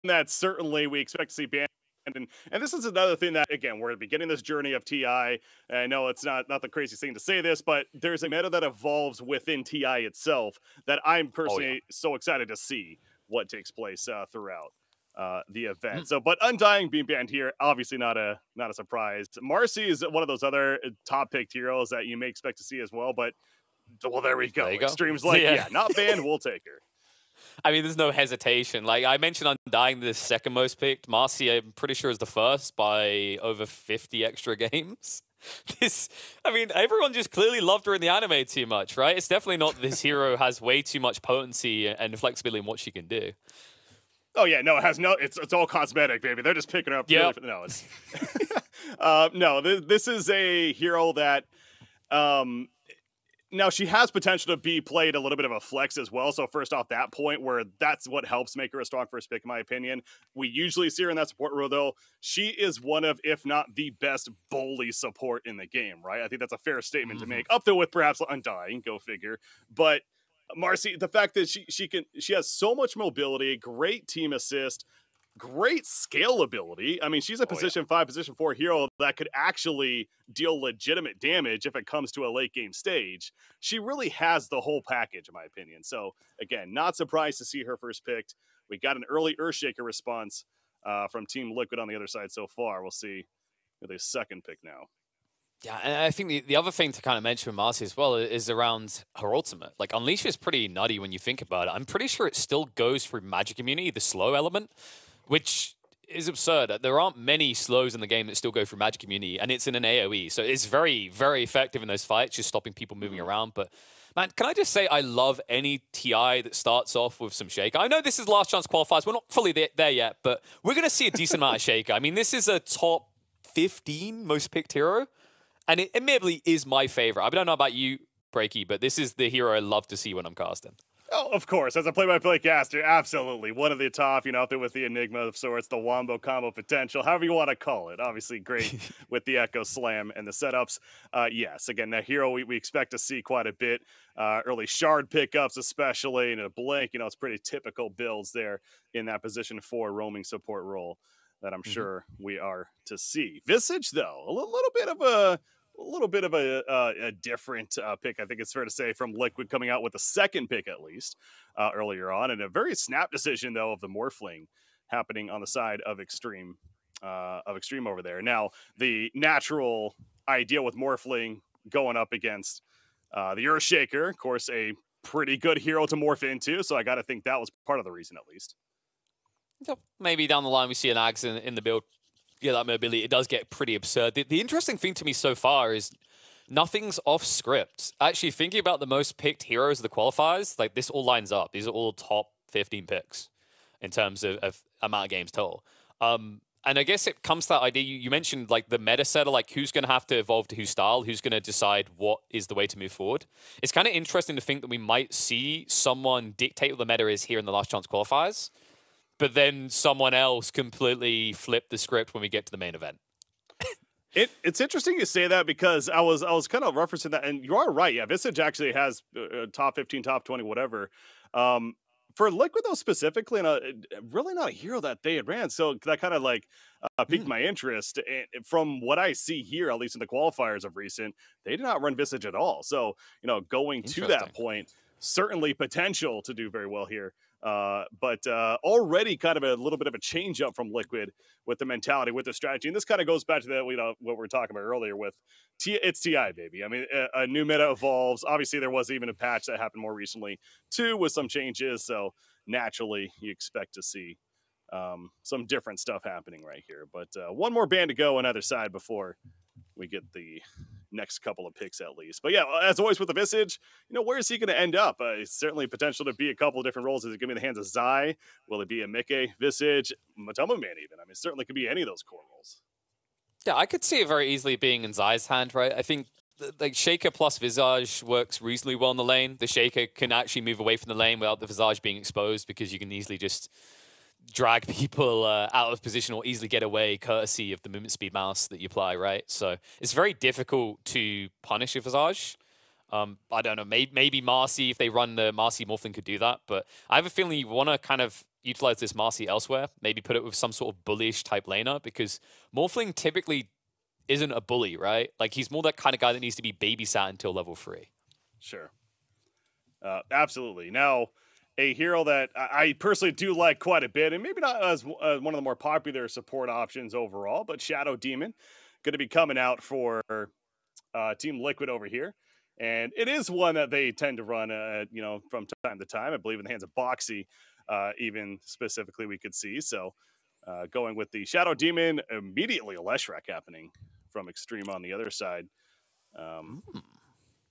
that certainly we expect to see banned. And this is another thing that, again, we're beginning this journey of TI. I know it's not the craziest thing to say this, but there's a meta that evolves within TI itself that I'm personally so excited to see what takes place throughout the event. So, but Undying being banned here, obviously not a surprise. Marcy is one of those other top picked heroes that you may expect to see as well, but well, there we go. Xtreme's like, yeah, not banned, we'll take her. I mean, there's no hesitation. Like I mentioned, Undying the second most picked. Marcy, I'm pretty sure, is the first by over 50 extra games. I mean, everyone just clearly loved her in the anime too much, right? It's definitely not this hero has way too much potency and flexibility in what she can do. Oh yeah, no, it has no. It's all cosmetic, baby. They're just picking her up. Yeah. No, it's no. This is a hero that. Now, she has potential to be played a little bit of a flex as well. So first off that point where that's what helps make her a strong first pick, in my opinion. We usually see her in that support role, though. She is one of, if not the best bully support in the game, right? I think that's a fair statement to make. Up there with perhaps Undying, go figure. But Marcy, the fact that she has so much mobility, great team assist, great scalability. I mean, she's a position 5, position 4 hero that could actually deal legitimate damage if it comes to a late game stage. She really has the whole package, in my opinion. So again, not surprised to see her first picked. We got an early Earthshaker response from Team Liquid on the other side so far. We'll see with a second pick now. Yeah, and I think the other thing to kind of mention with Marcy as well is around her ultimate. Like, Unleash is pretty nutty when you think about it. I'm pretty sure it still goes through Magic Immunity, the slow element, which is absurd. There aren't many slows in the game that still go through Magic Immunity, and it's in an AoE. So it's very, very effective in those fights, just stopping people moving around. But, man, can I just say I love any TI that starts off with some Shaker. I know this is last chance qualifiers. We're not fully there yet, but we're going to see a decent amount of Shaker. I mean, this is a top 15 most picked hero, and it admittedly is my favorite. I don't know about you, Breaky, but this is the hero I love to see when I'm casting. Oh, of course. As a play-by-play caster, absolutely. One of the top, up there with the Enigma of sorts, the Wombo combo potential, however you want to call it. Obviously great with the Echo Slam and the setups. Yes, again, that hero we expect to see quite a bit. Early Shard pickups especially, and a Blink, it's pretty typical builds there in that position 4 roaming support role that I'm sure we are to see. Visage, though, a little bit of a different pick, I think it's fair to say, from Liquid coming out with the second pick at least earlier on, and a very snap decision though of the Morphling happening on the side of Xtreme over there. Now the natural idea with Morphling going up against the Earthshaker, of course, a pretty good hero to morph into, so I got to think that was part of the reason at least. Maybe down the line we see an Ags in the build. Yeah, that mobility, it does get pretty absurd. The interesting thing to me so far is nothing's off script. Actually, thinking about the most picked heroes of the qualifiers, like this all lines up. These are all top 15 picks in terms of amount of games total. And I guess it comes to that idea, you mentioned like the meta setter, like who's going to have to evolve to whose style, who's going to decide what is the way to move forward. It's kind of interesting to think that we might see someone dictate what the meta is here in the last chance qualifiers, but then someone else completely flipped the script when we get to the main event. It's interesting you say that because I was kind of referencing that, and you are right. Yeah, Visage actually has top 15, top 20, whatever. For Liquid though specifically, and really not a hero that they had ran, so that kind of like piqued my interest. And from what I see here, at least in the qualifiers of recent, they did not run Visage at all. So going to that point, certainly potential to do very well here. But already kind of a little bit of a change up from Liquid with the mentality, with the strategy. And this kind of goes back to that, what we were talking about earlier with it's TI, baby. I mean, a new meta evolves. Obviously, there was even a patch that happened more recently, too, with some changes. So naturally, you expect to see some different stuff happening right here. But one more band to go on either side before we get the next couple of picks at least. But yeah, as always with the Visage, where is he going to end up? Certainly potential to be a couple of different roles. Is it going to be in the hands of Zai? Will it be a Mickey, Visage, Matoma Man even? I mean, certainly could be any of those core roles. Yeah, I could see it very easily being in Zai's hand, right? I think like Shaker plus Visage works reasonably well in the lane. The Shaker can actually move away from the lane without the Visage being exposed because you can easily just drag people out of position or easily get away courtesy of the movement speed mouse that you apply, right? So it's very difficult to punish a Visage. I don't know, maybe Marcy, if they run the Marcy Morphling, could do that, but I have a feeling you want to kind of utilize this Marcy elsewhere. Maybe put it with some sort of bullish type laner, because Morphling typically isn't a bully, right? Like, he's more that kind of guy that needs to be babysat until level 3. Sure. Absolutely. Now, a hero that I personally do like quite a bit, and maybe not as one of the more popular support options overall, but Shadow Demon going to be coming out for Team Liquid over here. And it is one that they tend to run, from time to time. I believe in the hands of Boxy, even specifically we could see. So going with the Shadow Demon, immediately a Leshrac happening from Xtreme on the other side.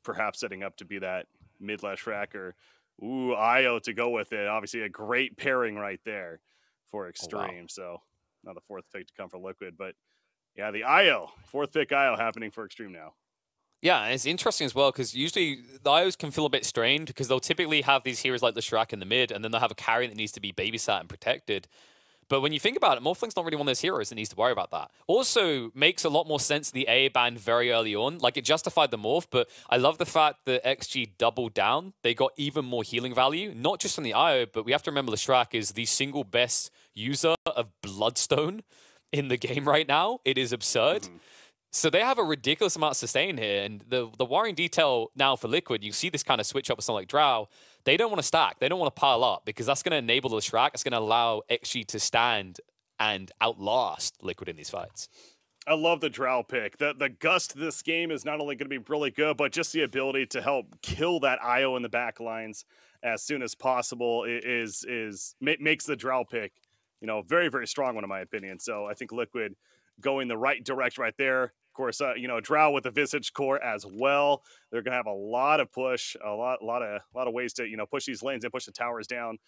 Perhaps setting up to be that mid Leshrac, or Io to go with it. Obviously a great pairing right there for Xtreme. Oh, wow. So not the fourth pick to come for Liquid, but yeah, the Io, fourth pick Io happening for Xtreme now. Yeah, and it's interesting as well, because usually the IOs can feel a bit strained, because they'll typically have these heroes like Leshrac in the mid, and then they'll have a carry that needs to be babysat and protected. But when you think about it, Morphling's not really one of those heroes that needs to worry about that. Also, makes a lot more sense the A ban very early on. Like, it justified the morph, but I love the fact that XG doubled down. They got even more healing value, not just from the IO, but we have to remember Leshrac is the single best user of Bloodstone in the game right now. It is absurd. So they have a ridiculous amount of sustain here, and the worrying detail now for Liquid, you see this kind of switch up with something like Drow. They don't want to stack. They don't want to pile up, because that's going to enable the Leshrac. It's going to allow XG to stand and outlast Liquid in these fights. I love the Drow pick. The gust this game is not only going to be really good, but just the ability to help kill that IO in the back lines as soon as possible makes the Drow pick, very, very strong one in my opinion. So I think Liquid going the right direction right there. Of course, Drow with the Visage core as well. They're going to have a lot of push, a lot of ways to push these lanes and push the towers down,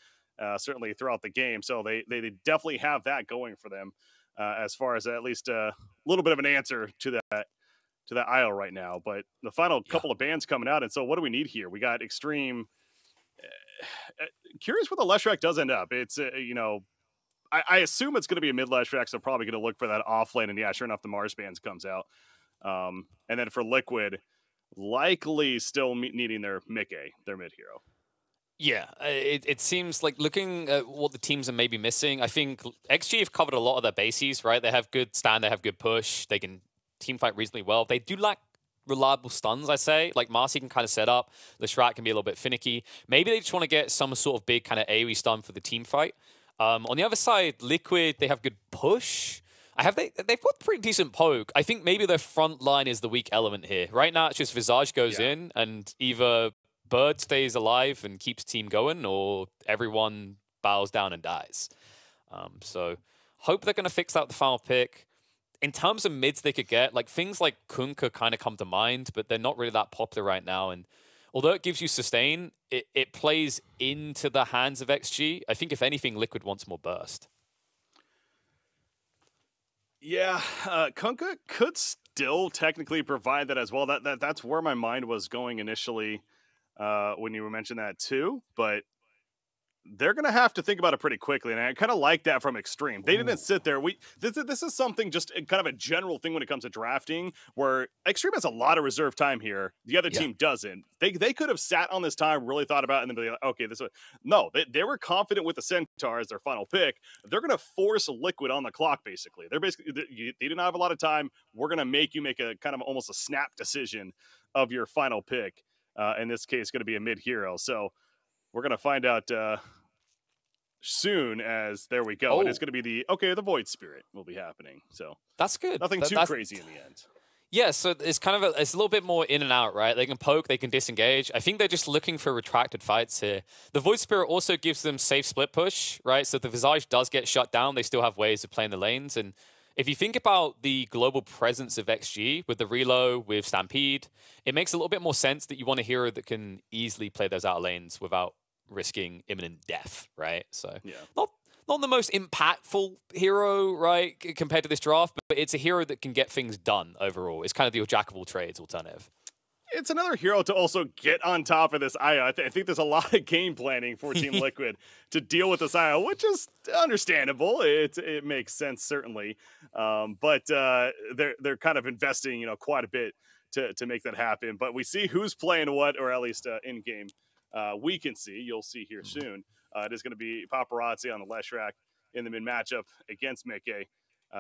certainly throughout the game. So they definitely have that going for them, as far as at least a little bit of an answer to that IO right now. But the final couple of bans coming out, and so what do we need here? We got Xtreme. Curious what the Leshrac does end up. It's I assume it's going to be a mid Leshrac, so probably going to look for that off lane. And yeah, sure enough, the Mars bands comes out. And then for Liquid, likely still needing their Mickey, their mid hero. Yeah, it seems like, looking at what the teams are maybe missing, I think XG have covered a lot of their bases, right? They have good stand, they have good push, they can team fight reasonably well. They do lack reliable stuns, I say. Like, Marcy can kind of set up, Leshrac can be a little bit finicky. Maybe they just want to get some sort of big kind of AoE stun for the team fight. On the other side, Liquid, they have good push. They've got pretty decent poke. I think maybe their front line is the weak element here. Right now, it's just Visage goes in, and either Bird stays alive and keeps team going, or everyone bows down and dies. So hope they're going to fix out the final pick. In terms of mids they could get, like, things like Kunkka kind of come to mind, but they're not really that popular right now. And although it gives you sustain, it plays into the hands of XG. I think, if anything, Liquid wants more burst. Yeah, Kunkka could still technically provide that as well. That's where my mind was going initially when you mentioned that too. But they're going to have to think about it pretty quickly, and I kind of like that from Xtreme. They didn't sit there. This is something, just kind of a general thing when it comes to drafting, where Xtreme has a lot of reserve time here. The other team doesn't. They could have sat on this time, really thought about it, and then be like, okay, this is... No, they were confident with the Centaur as their final pick. They're going to force Liquid on the clock, basically. They did not have a lot of time. We're going to make you make a kind of almost a snap decision of your final pick. In this case, going to be a mid-hero. So we're going to find out soon, as there we go. And it's going to be the Void Spirit will be happening. So that's good. Nothing too crazy in the end. Yeah, so it's kind of it's a little bit more in and out, right? They can poke, they can disengage. I think they're just looking for retracted fights here. The Void Spirit also gives them safe split push, right? So if the Visage does get shut down, they still have ways of playing the lanes. And if you think about the global presence of XG with the Reload, with Stampede, it makes a little bit more sense that you want a hero that can easily play those outer lanes without risking imminent death, right? So not the most impactful hero, right, compared to this draft, but it's a hero that can get things done overall. It's kind of the jack of all trades alternative. It's another hero to also get on top of this IO. I think there's a lot of game planning for Team Liquid to deal with this IO, which is understandable. It makes sense, certainly. But they're kind of investing, quite a bit to make that happen. But we see who's playing what, or at least in game. We can see. You'll see here soon. It is going to be Paparazzi on the Leshrac in the mid matchup against Mickey.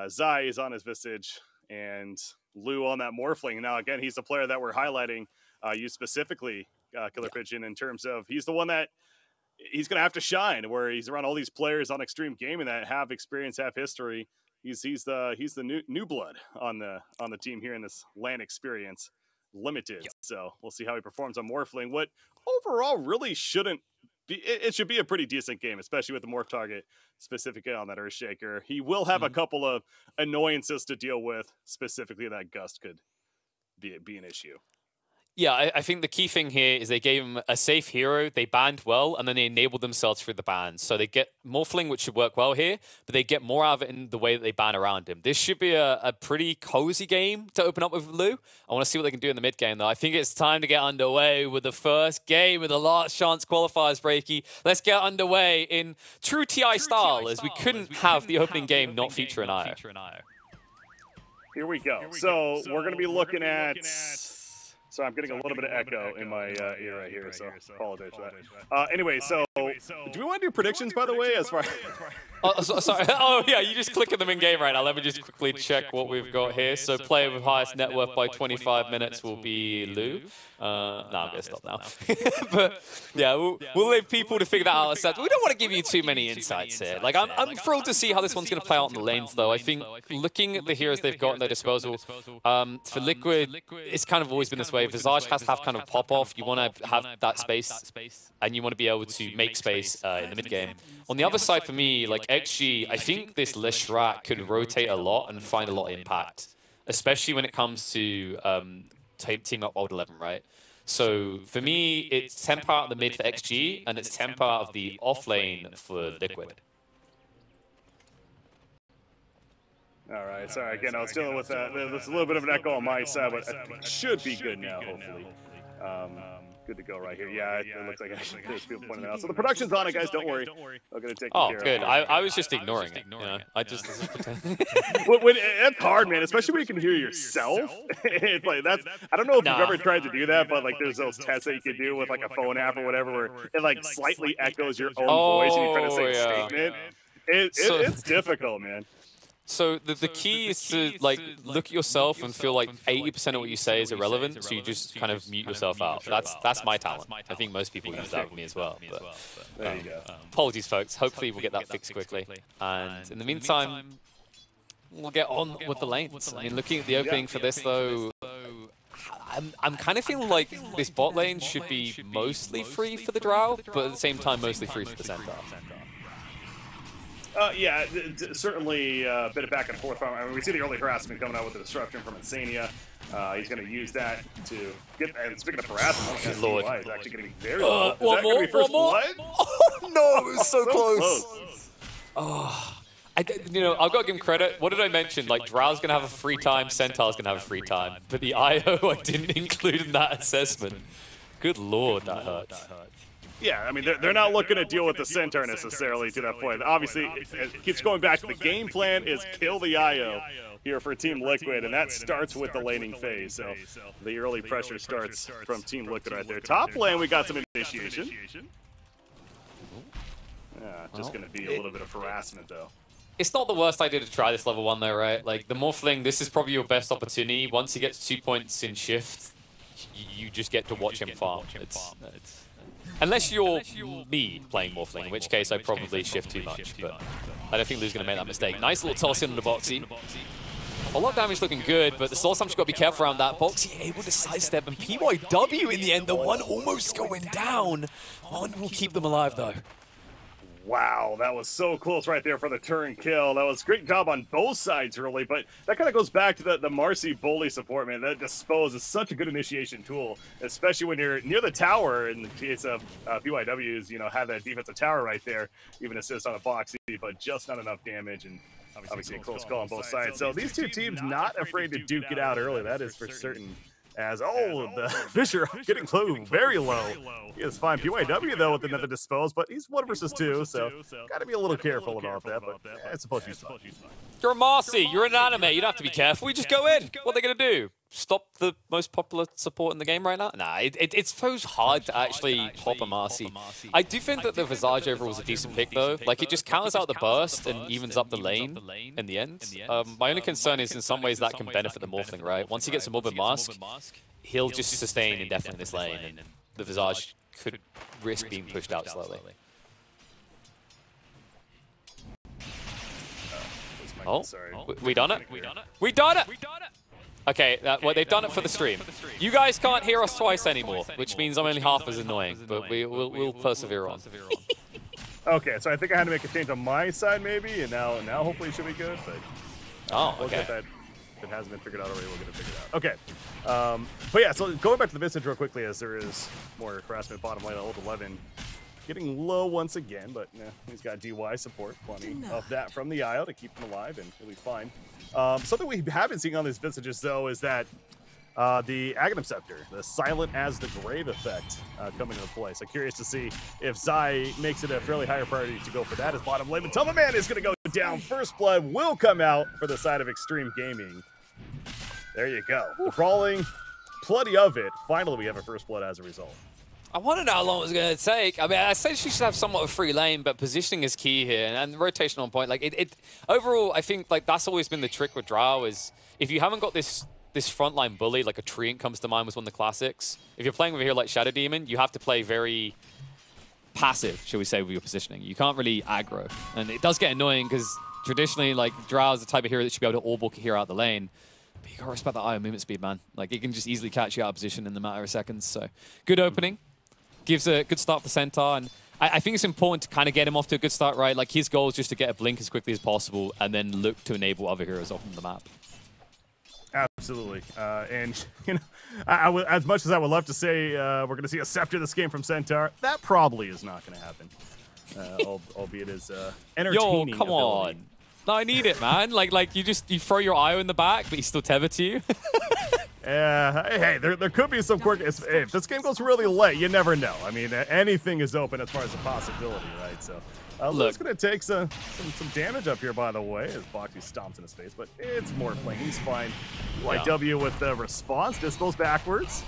Zai is on his Visage, and Lou on that Morphling. Now, again, he's the player that we're highlighting, you specifically, Killer Pigeon, in terms of he's the one that he's going to have to shine, where he's around all these players on Xtreme Gaming that have experience, have history. He's the new blood on the team here in this LAN experience limited. Yep. So we'll see how he performs on Morphling. What overall really shouldn't be, it should be a pretty decent game, especially with the Morph target specifically on that Earthshaker. He will have a couple of annoyances to deal with, specifically that Gust could be an issue. Yeah, I think the key thing here is they gave him a safe hero, they banned well, and then they enabled themselves through the bans. So they get Morphling, which should work well here, but they get more out of it in the way that they ban around him. This should be a pretty cozy game to open up with Lou. I want to see what they can do in the mid game, though. I think it's time to get underway with the first game of the last chance qualifiers, Breaky. Let's get underway in true TI style, as we couldn't have the opening game not feature an IO. Here we go. So we're going to be looking at... So I'm getting a little bit of echo in my ear right here, so apologize for that. Anyway, so do we want to do predictions, by the way, as far sorry. Oh, yeah, you just click them in game right now. Let me just quickly check what we've got here. So player with highest net worth by 25 minutes will be Lou. No, I'm going to stop now. But, yeah, we'll leave people to figure that out ourselves. We don't want to give you too many insights here. Like, I'm thrilled to see how this one's going to play out in the lanes, though. I think looking at the heroes they've got at their disposal, for Liquid, it's kind of always been this way. Visage has to have kind of pop-off. You want to have that space, and you want to be able to make space in the mid-game. On the other side, for me, like XG, I think this Leshrac could rotate a lot and find a lot of impact, especially when it comes to team up Old 11, right? So for me, it's tempo out of the mid for XG, and it's tempo out of the off lane for Liquid. All right, sorry, again, I was dealing with that. There's a little bit of an echo on my side, but it should be good now, hopefully. Good to go right here. Yeah, it looks like there's people pointing that out. So the production's on it, guys. Don't worry. I'm going to take care of it. Good. I was just ignoring it. You know? I just it's hard, man, especially when you can hear yourself. It's like I don't know if you've ever tried to do that, but like there's those tests that you can do with like a phone app or whatever, where it like slightly echoes your own voice and you try to say a statement. It's difficult, man. So the key is to like look at yourself and feel like 80% of what you say is irrelevant, so you just kind of mute yourself out. That's my talent. I think most people use that with me as well. But there you go. Apologies, folks. Hopefully we'll get that fixed quickly. And in the meantime, we'll get on with the lanes. I mean, looking at the opening for this though, I'm kind of feeling like this bot lane should be mostly free for the Drow, but at the same time mostly free for the Centaur. Yeah, certainly a bit of back and forth. I mean, we see the early harassment coming out with the disruption from Insania. He's going to use that to get. And speaking of harassment, Lord, he's actually getting very low. One more. Oh no, it was so close. Oh, you know, I've got to give him credit. What did I mention? Like, Drow's going to have a free time, Centaur's going to have a free time, but the IO I didn't include in that assessment. Good Lord, that hurts. Yeah, I mean, they're not looking to deal with the Centaur necessarily to that point. Obviously, it keeps going back to the game plan is kill the IO here for Team Liquid, and that starts with the laning phase. So the early pressure starts from Team Liquid right there. Top lane, we got some initiation. Just going to be a little bit of harassment, though. It's not the worst idea to try this level 1, though, right? Like, the Morphling, this is probably your best opportunity. Once he gets 2 points in shift, you just get to watch him farm. Unless you're me playing Morphling, in which case I probably shift too much, but I don't think Lou's going to make that mistake. Nice little toss in the Boxy. A lot of damage looking good, but the Soul Stam's got to be careful around that. Boxy able to sidestep, and PYW in the end, the one almost going down. One will keep them alive, though. Wow, that was so close right there for the turn kill. That was a great job on both sides, really. But that kind of goes back to the Marcy Bully support, man. That Dispose is such a good initiation tool, especially when you're near the tower. In the case of BYWs, you know, have that defensive tower right there, even assist on a Boxy, but just not enough damage. And obviously a close call on both sides. So these two teams not afraid to duke it out early. That is for certain. As the Fisher getting low, very low. He is fine. PYW though with another Dispose, but he's 1 versus 2, so got to be a little careful about that. But I suppose he's fine. You're a Marcy. You're an anime. You don't have to be careful. We just go in. What are they gonna do? stop the most popular support in the game right now? Nah, it's so hard to actually pop a Marcy. I do think that the Visage overall was a decent pick, though. Like, it just counters out the burst and evens up the lane in the end. My only concern is in some ways that can benefit the Morphling, right? Once he gets a Morbid Mask, he'll just sustain indefinitely in this lane, and the Visage could risk being pushed out slightly. Oh, we done it? We done it! Okay, well, they've done it for the stream. You guys can't hear us twice anymore, which means I'm only half as annoying, but we'll persevere on. Okay, so I think I had to make a change on my side maybe, and now hopefully it should be good, but we'll get that. If it hasn't been figured out already, we'll get it figured out. Okay, but yeah, so going back to the Visage real quickly, as there is more harassment bottom lane, ult 11. Getting low once again, but he's got DY support, plenty of that from the IO to keep him alive, and he'll be fine. Something we have been seeing on these Visages, though, is that the Aghanim Scepter, the Silent as the Grave effect, coming into play. So curious to see if Zai makes it a fairly higher priority to go for that as bottom lane. But Tubman is going to go down. First blood will come out for the side of Xtreme Gaming. There you go. The brawling, plenty of it. Finally, we have a first blood as a result. I want to know how long it was going to take. I mean, I said she should have somewhat of a free lane, but positioning is key here, and rotation on point. Like overall, I think like that's always been the trick with Drow is if you haven't got this frontline bully, like a Treant comes to mind was one of the classics. If you're playing with a hero like Shadow Demon, you have to play very passive, shall we say, with your positioning. You can't really aggro, and it does get annoying because traditionally, like Drow is the type of hero that should be able to all-book a hero out the lane. But you gotta respect that IO movement speed, man. Like it can just easily catch you out of position in the matter of seconds. So good opening. Gives a good start for Centaur, and I think it's important to kind of get him off to a good start, right? Like, his goal is just to get a blink as quickly as possible and then look to enable other heroes off the map. Absolutely. And, you know, as much as I would love to say we're going to see a Scepter this game from Centaur, that probably is not going to happen, albeit as entertaining. Yo, come on. No, I need it, man. Like you throw your IO in the back, but he's still tether to you. Hey, there could be some quirk. If this game goes really late, you never know. I mean, anything is open as far as a possibility, right? So, Luke's going to take some damage up here, by the way, as Boxy stomps in his face, but it's more playing. He's fine. YW with the response, dispels backwards.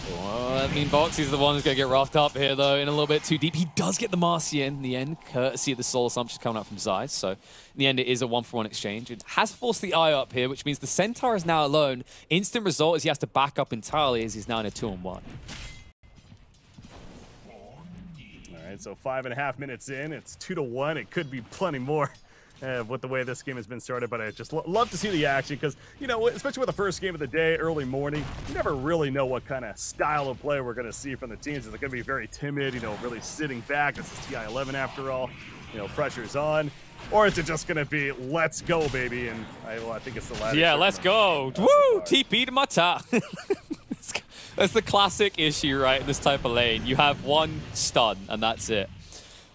Well, I mean, Boxy's the one who's going to get roughed up here, though, in a little bit too deep. He does get the Marcy in the end, courtesy of the Soul Assumption coming out from Zai. So, in the end, it is a 1-for-1 exchange. It has forced the eye up here, which means the Centaur is now alone. Instant result is he has to back up entirely as he's now in a 2-on-1. All right, so 5.5 minutes in. It's 2-1. It could be plenty more. With the way this game has been started, but I just love to see the action because, you know, especially with the first game of the day, early morning, you never really know what kind of style of play we're going to see from the teams. Is it going to be very timid, you know, really sitting back? This is TI-11 after all, you know, pressure's on. Or is it just going to be, let's go, baby? And I think it's the latter. Yeah, let's go. Woo! TP to my top. That's the classic issue, right, in this type of lane. You have one stun, and that's it.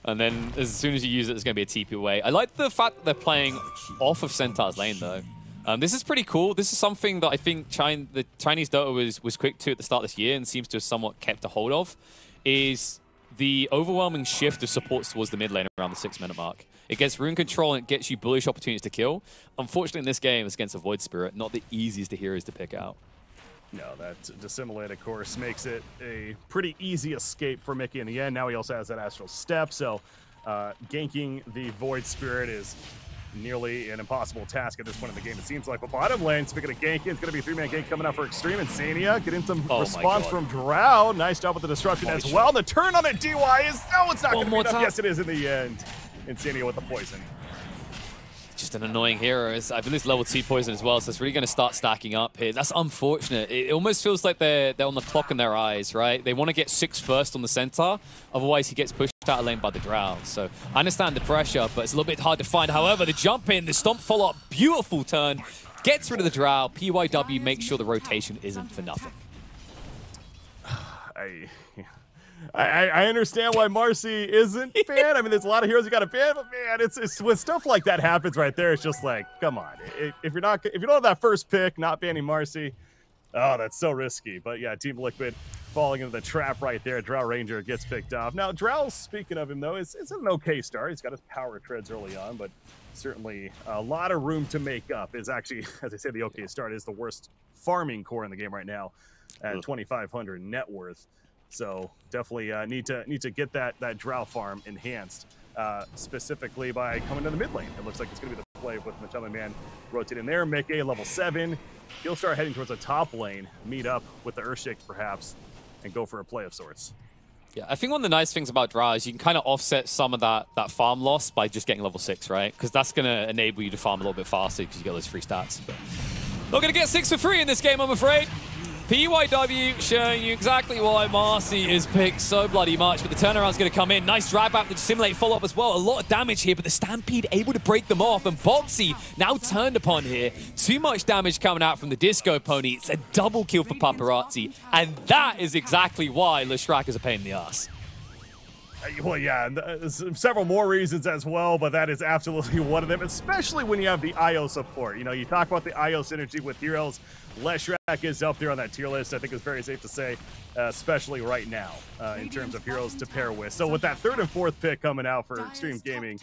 And then as soon as you use it, it's going to be a TP away. I like the fact that they're playing off of Centaur's lane, though. This is pretty cool. This is something that I think the Chinese Dota was quick to at the start of this year and seems to have somewhat kept a hold of, is the overwhelming shift of supports towards the mid lane around the 6-minute mark. It gets rune control and it gets you bullish opportunities to kill. Unfortunately, in this game, it's against a Void Spirit, not the easiest of heroes to pick out. No, that Dissimulate, of course, makes it a pretty easy escape for Mickey in the end. Now he also has that Astral Step, so ganking the Void Spirit is nearly an impossible task at this point in the game, it seems like. But bottom lane, speaking of ganking, it's going to be a 3-man gank coming out for Xtreme. Insania getting some response from Drow. Nice job with the disruption as well. The turn on the DY is, no, it's not going to be enough. Yes, it is in the end. Insania with the poison. Just an annoying hero. I believe it's level 2 poison as well, so it's really going to start stacking up here. That's unfortunate. It almost feels like they're on the clock in their eyes, right? They want to get 6 first on the Centaur, otherwise he gets pushed out of lane by the Drow. So I understand the pressure, but it's a little bit hard to find. However, the jump in, the stomp follow-up, beautiful turn, gets rid of the Drow. PYW makes sure the rotation isn't for nothing. I understand why Marcy isn't banned. I mean, there's a lot of heroes you got to ban, but man, it's when stuff like that happens right there, it's just like, come on. If you don't have that first pick, not banning Marcy, oh, that's so risky. But yeah, Team Liquid falling into the trap right there. Drow Ranger gets picked off. Now, Drow, speaking of him though, is an okay start. He's got his power treads early on, but certainly a lot of room to make up. Is actually, as I say, the OK start is the worst farming core in the game right now at 2,500 net worth. So definitely need to get that drow farm enhanced, specifically by coming to the mid lane. It looks like it's going to be the play with Matama Man rotating there. Make a level 7. He'll start heading towards the top lane, meet up with the Earthshake perhaps, and go for a play of sorts. Yeah, I think one of the nice things about Drow is you can kind of offset some of that farm loss by just getting level 6, right? Because that's going to enable you to farm a little bit faster because you get those free stats. But not going to get 6 for free in this game, I'm afraid. PYW showing you exactly why Marcy is picked so bloody much, but the turnaround's going to come in. Nice drag back to simulate follow-up as well. A lot of damage here, but the Stampede able to break them off, and Boxy now turned upon here. Too much damage coming out from the Disco Pony. It's a double kill for Paparazzi, and that is exactly why Leshrac is a pain in the ass. Well, yeah, there's several more reasons as well, but that is absolutely one of them, especially when you have the IO support. You know, you talk about the IO synergy with heroes. Leshrac is up there on that tier list, I think it's very safe to say, especially right now, in terms of heroes to pair with. So with that 3rd and 4th pick coming out for Xtreme Gaming,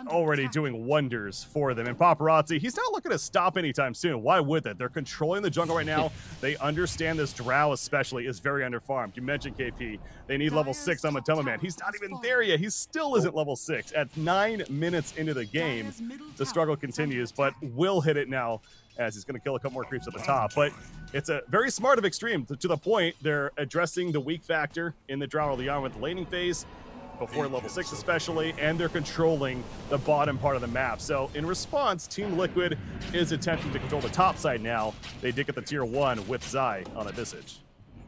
already doing wonders for them. And Paparazzi, he's not looking to stop anytime soon. Why would that? They're controlling the jungle right now. They understand this Drow especially is very underfarmed. You mentioned KP. They need level 6 on Matama Man. He's not even there yet. He still isn't level 6. At 9 minutes into the game, the struggle continues, but will hit it now as he's going to kill a couple more creeps at the top. But it's a very smart of Xtreme to the point they're addressing the weak factor in the Drow early on with the laning phase, before level 6 especially, and they're controlling the bottom part of the map. So in response, Team Liquid is attempting to control the top side now. They did get the tier 1 with Zai on a Visage.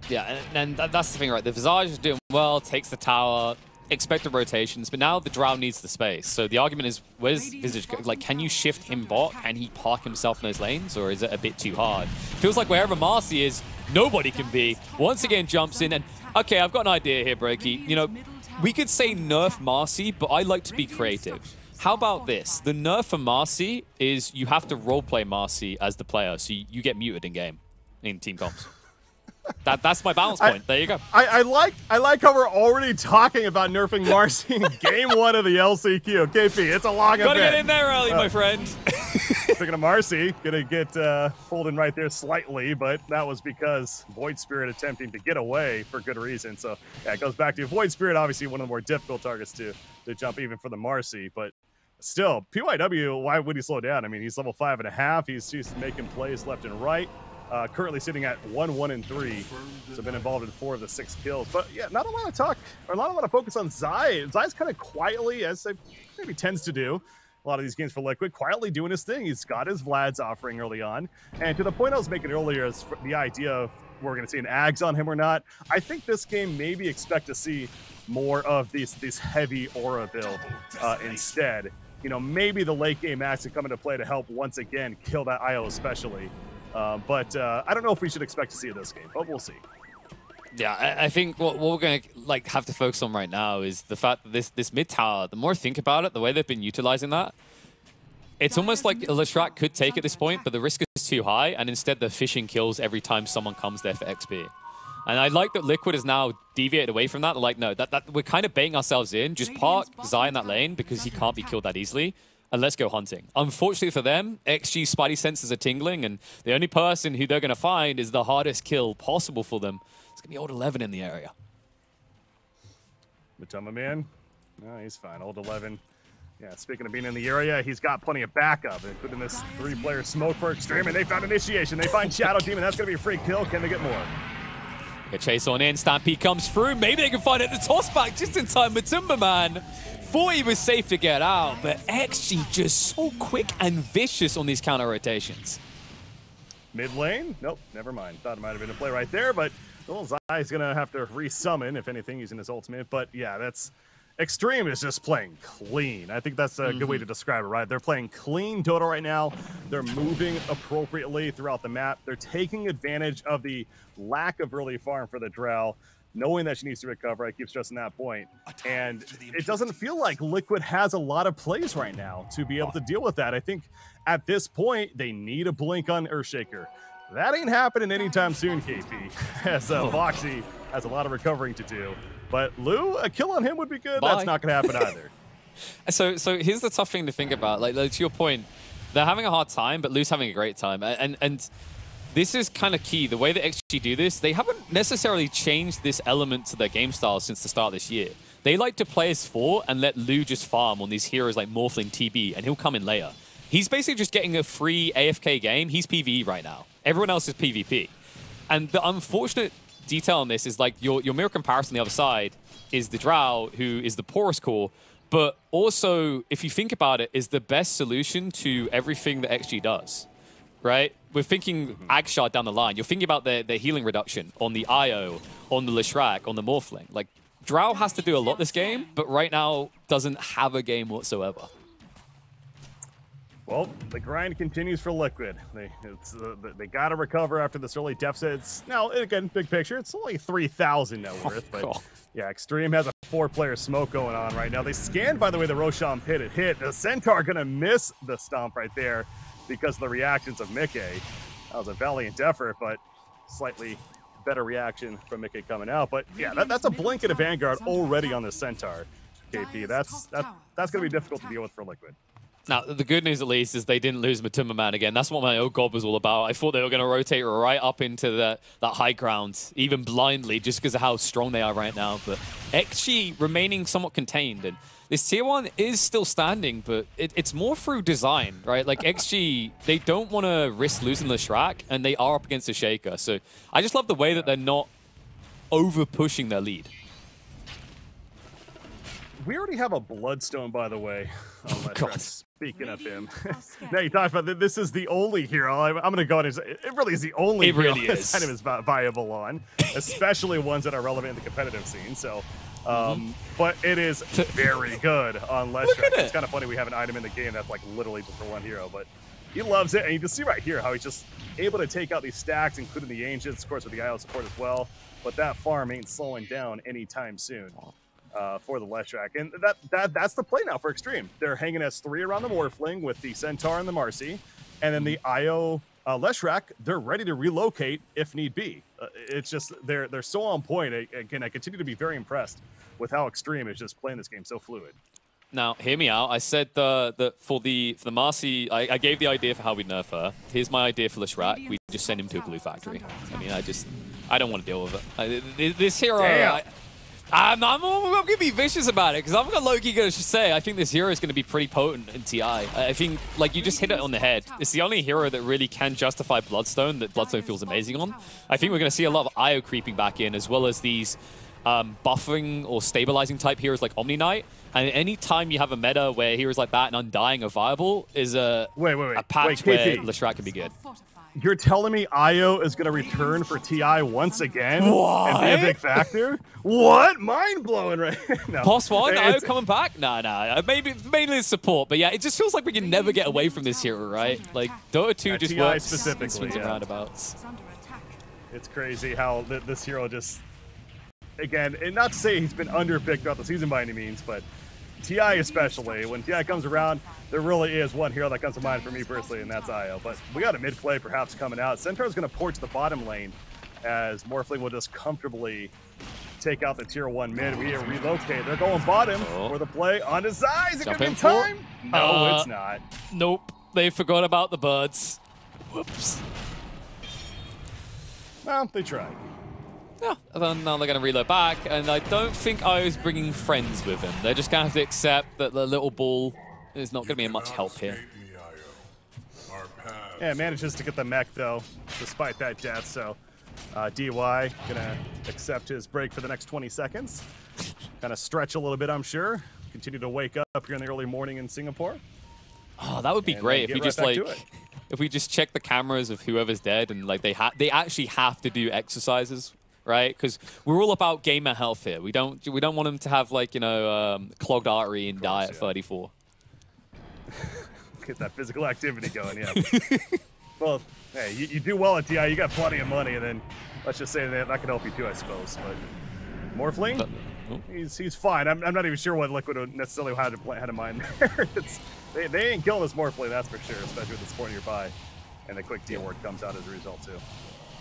Yeah, and that's the thing, right? The Visage is doing well, takes the tower, expected rotations, but now the Drow needs the space. So the argument is, where's Visage? Like, can you shift him bot? Can he park himself in those lanes, or is it a bit too hard? Feels like wherever Marcy is, nobody can be. Once again, jumps in, and okay, I've got an idea here, Breaky. You know, we could say nerf Marcy, but I like to be creative. How about this? The nerf for Marcy is you have to roleplay Marcy as the player, so you get muted in game, in team comps. That's my balance point. There you go. I like how we're already talking about nerfing Marcy in game 1 of the LCQ. KP, it's a long event. Gotta get in there early, my friend. Speaking of Marcy, gonna get pulled in right there slightly, but that was because Void Spirit attempting to get away for good reason. So yeah, it goes back to Void Spirit, obviously one of the more difficult targets to jump even for the Marcy, but still, PYW, why would he slow down? I mean, he's level 5.5. He's making plays left and right. Currently sitting at 1, 1, and 3. So been involved in 4 of the 6 kills. But yeah, not a lot of talk, or not a lot of focus on Zai. Zai's kind of quietly, as he maybe tends to do a lot of these games for Liquid, quietly doing his thing. He's got his Vlad's offering early on. And to the point I was making earlier is the idea of we're going to see an Ags on him or not. I think this game maybe expect to see more of these heavy aura build instead. You know, maybe the late game Ags can come into play to help once again kill that IO especially. But I don't know if we should expect to see this game, but we'll see. Yeah, I think what we're going to have to focus on right now is the fact that this mid tower, the more I think about it, the way they've been utilizing that, it's almost like Leshrac could take at this point, but the risk is too high, and instead they're fishing kills every time someone comes there for XP. And I like that Liquid has now deviated away from that. They're like, no, that we're kind of baiting ourselves in. Just park Zai in that lane because he can't be killed that easily. And let's go hunting. Unfortunately for them, XG spidey senses are tingling, and the only person who they're going to find is the hardest kill possible for them. It's going to be Old 11 in the area. Matama Man? No, he's fine. Old 11. Yeah, speaking of being in the area, he's got plenty of backup, including this 3-player smoke for Xtreme, and they found Initiation. They find Shadow Demon. That's going to be a free kill. Can they get more? A chase on in. Stampede comes through. Maybe they can find it. The toss back just in time with Timberman. Thought he was safe to get out, but XG just so quick and vicious on these counter rotations. Mid lane? Nope, never mind. Thought it might have been a play right there, but little Zai's gonna have to resummon, if anything, using his ultimate. But yeah, that's Xtreme is just playing clean. I think that's a good way to describe it, right? They're playing clean Dota right now. They're moving appropriately throughout the map. They're taking advantage of the lack of early farm for the Drow, knowing that she needs to recover. I keep stressing that point. And it doesn't feel like Liquid has a lot of plays right now to be able to deal with that. I think at this point, they need a blink on Earthshaker. That ain't happening anytime soon, KP, as Voxy has a lot of recovering to do. But Lou, a kill on him would be good. Bye. That's not going to happen either. So here's the tough thing to think about. Like to your point, they're having a hard time, but Lou's having a great time. And this is kind of key. The way that XG do this, they haven't necessarily changed this element to their game style since the start of this year. They like to play as 4 and let Lou just farm on these heroes like Morphling, TB, and he'll come in later. He's basically just getting a free AFK game. He's PvE right now. Everyone else is PvP. And the unfortunate detail on this is like your mirror comparison on the other side is the Drow, who is the poorest core, but also, if you think about it, is the best solution to everything that XG does, right? We're thinking Agshard down the line. You're thinking about the healing reduction on the IO, on the Leshrac, on the Morphling. Like, Drow has to do a lot this game, but right now doesn't have a game whatsoever. Well, the grind continues for Liquid. They got to recover after this early deficit. Now, again, big picture, it's only 3,000 net worth, but yeah, Xtreme has a 4-player smoke going on right now. They scanned, by the way, the Roshan pit. It hit. The Centaur going to miss the stomp right there because of the reactions of Mickey. That was a valiant effort, but slightly better reaction from Mickey coming out. But yeah, that's a blanket of Vanguard already on the Centaur, KP. That's going to be difficult to deal with for Liquid. Now, the good news, at least, is they didn't lose Matumba Man again. That's what my old god was all about. I thought they were going to rotate right up into that high ground, even blindly, just because of how strong they are right now. But XG remaining somewhat contained. And this tier 1 is still standing, but it's more through design, right? Like, XG, they don't want to risk losing Leshrac, and they are up against the Shaker. So I just love the way that they're not over-pushing their lead. We already have a Bloodstone, by the way. Speaking of him. Now you talked about this is the only hero. I'm going to go ahead and say it really is the only hero this kind of is viable on, especially ones that are relevant in the competitive scene. So, but it is very good on Leshrac. It's kind of funny we have an item in the game that's like literally just for one hero, but he loves it. And you can see right here how he's just able to take out these stacks, including the Ancients, of course, with the IO support as well. But that farm ain't slowing down anytime soon. For the Leshrac. And that's the play now for Xtreme. They're hanging S3 around the Morphling with the Centaur and the Marcy. And then the IO Leshrac, they're ready to relocate if need be. It's just, they're so on point. Again, I continue to be very impressed with how Xtreme is just playing this game so fluid. Now, hear me out. I said that for the Marcy, I gave the idea for how we nerf her. Here's my idea for Leshrac. We just send him to a glue factory. I mean, I don't want to deal with it. This hero... I'm going to be vicious about it because I'm going to low-key going to say I think this hero is going to be pretty potent in TI. I think, like, you just hit it on the head. It's the only hero that really can justify Bloodstone that Bloodstone feels amazing on. I think we're going to see a lot of IO creeping back in, as well as these buffering or stabilizing type heroes like Omni Knight. And any time you have a meta where heroes like that and Undying are viable is a patch where Leshrac can be good. You're telling me IO is going to return for TI once again and be a big factor? What? Mind-blowing right now. Pos 1, IO coming back? Nah. Maybe mainly support, but yeah, it just feels like we can never get away from this hero, right? Like, Dota 2 just TI works specifically, swings and roundabouts. It's crazy how this hero just, again, and not to say he's been underpicked throughout the season by any means, but TI especially, when TI comes around, there really is one hero that comes to mind for me personally, and that's IO. But we got a mid play perhaps coming out. Centaur's going to port to the bottom lane as Morphling will just comfortably take out the tier 1 mid. We relocate. They're going bottom for the play on his eyes. It could be time. No, it's not. Nope. They forgot about the birds. Whoops. Well, they tried. Yeah, and then now they're going to reload back, and I don't think IO's bringing friends with him. They're just going to have to accept that the little ball is not going to be much help here. Yeah, manages to get the mech, though, despite that death, so DY going to accept his break for the next 20 seconds. Kind of stretch a little bit, I'm sure. Continue to wake up here in the early morning in Singapore. Oh, that would be great if we just, like, if we just check the cameras of whoever's dead, and, like, they actually have to do exercises. Right, because we're all about gamer health here. We don't want them to have, like, you know, clogged artery and die at 34. Get that physical activity going, yeah. Well, hey, you do well at TI. You got plenty of money, and then let's just say that can help you too, I suppose. But Morphling, he's fine. I'm not even sure what Liquid necessarily had in mind there. They ain't killing this Morphling, that's for sure, especially with the support nearby, and the quick teamwork comes out as a result too.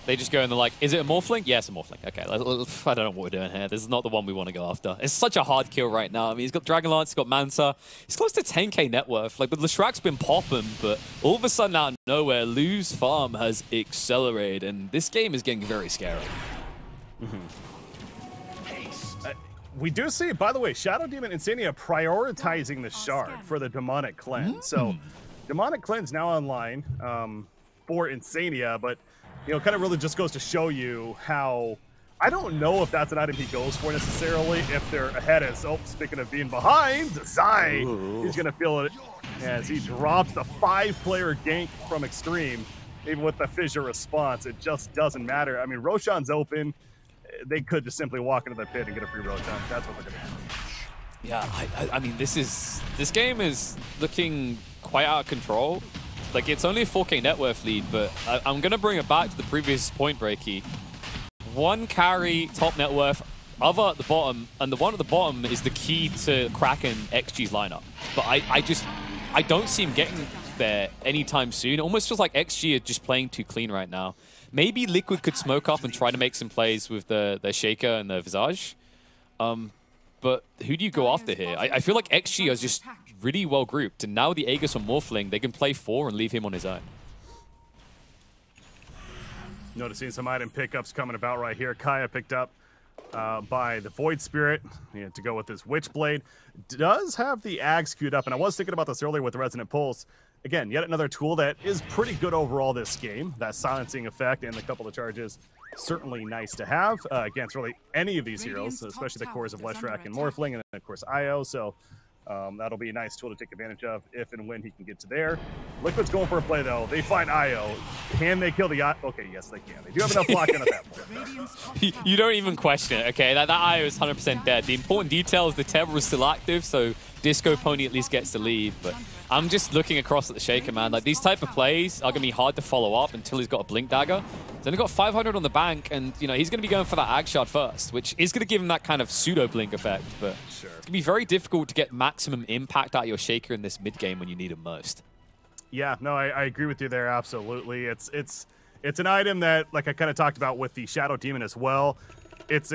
They just go and they're like, is it a Morphling? Yeah, it's a Morphling. Okay, I don't know what we're doing here. This is not the one we want to go after. It's such a hard kill right now. I mean, he's got Dragonlance, he's got Manta. He's close to 10k net worth. Like, the Leshrack's been popping, but all of a sudden out of nowhere, Lou's farm has accelerated, and this game is getting very scary. We do see, by the way, Shadow Demon Insania prioritizing the Shard for the Demonic Cleanse. So, Demonic Cleanse now online for Insania, but, you know, kind of really just goes to show you how... I don't know if that's an item he goes for necessarily, if they're ahead as... Oh, speaking of being behind, Zai, he's going to feel it as he drops the 5-player gank from Xtreme. Even with the fissure response, it just doesn't matter. I mean, Roshan's open. They could just simply walk into the pit and get a free Roshan. That's what they're going to do. Yeah, I mean, this game is looking quite out of control. Like, it's only a 4k net worth lead, but I'm going to bring it back to the previous point, Breaky. 1 carry, top net worth, other at the bottom, and the one at the bottom is the key to cracking XG's lineup. But I don't see him getting there anytime soon. It almost feels like XG are just playing too clean right now. Maybe Liquid could smoke up and try to make some plays with the Shaker and the Visage. But who do you go after here? I feel like XG is just really well grouped, and now the Aegis on Morphling, they can play 4 and leave him on his own. Noticing some item pickups coming about right here. Kaya picked up by the Void Spirit. He had to go with his Witchblade. Does have the Ags queued up, and I was thinking about this earlier with the Resonant Pulse. Again, yet another tool that is pretty good overall this game. That silencing effect and a couple of charges, certainly nice to have against really any of these heroes, especially the cores of Leshrack and Morphling, and then of course Io. So that'll be a nice tool to take advantage of if and when he can get to there. Liquid's going for a play though. They find Io. Can they kill the Io? Okay, yes they can. They do have enough lock-in at that point. You don't even question it, okay? That Io is 100% dead. The important detail is the Terror is still active, so Disco Pony at least gets to leave. But I'm just looking across at the Shaker, man. Like, these type of plays are going to be hard to follow up until he's got a Blink Dagger. He's only got 500 on the bank, and, you know, he's going to be going for that Ag Shard first, which is going to give him that kind of pseudo-Blink effect. But it's going to be very difficult to get maximum impact out of your Shaker in this mid-game when you need him most. Yeah, no, I agree with you there, absolutely. It's an item that, like I kind of talked about with the Shadow Demon as well, it's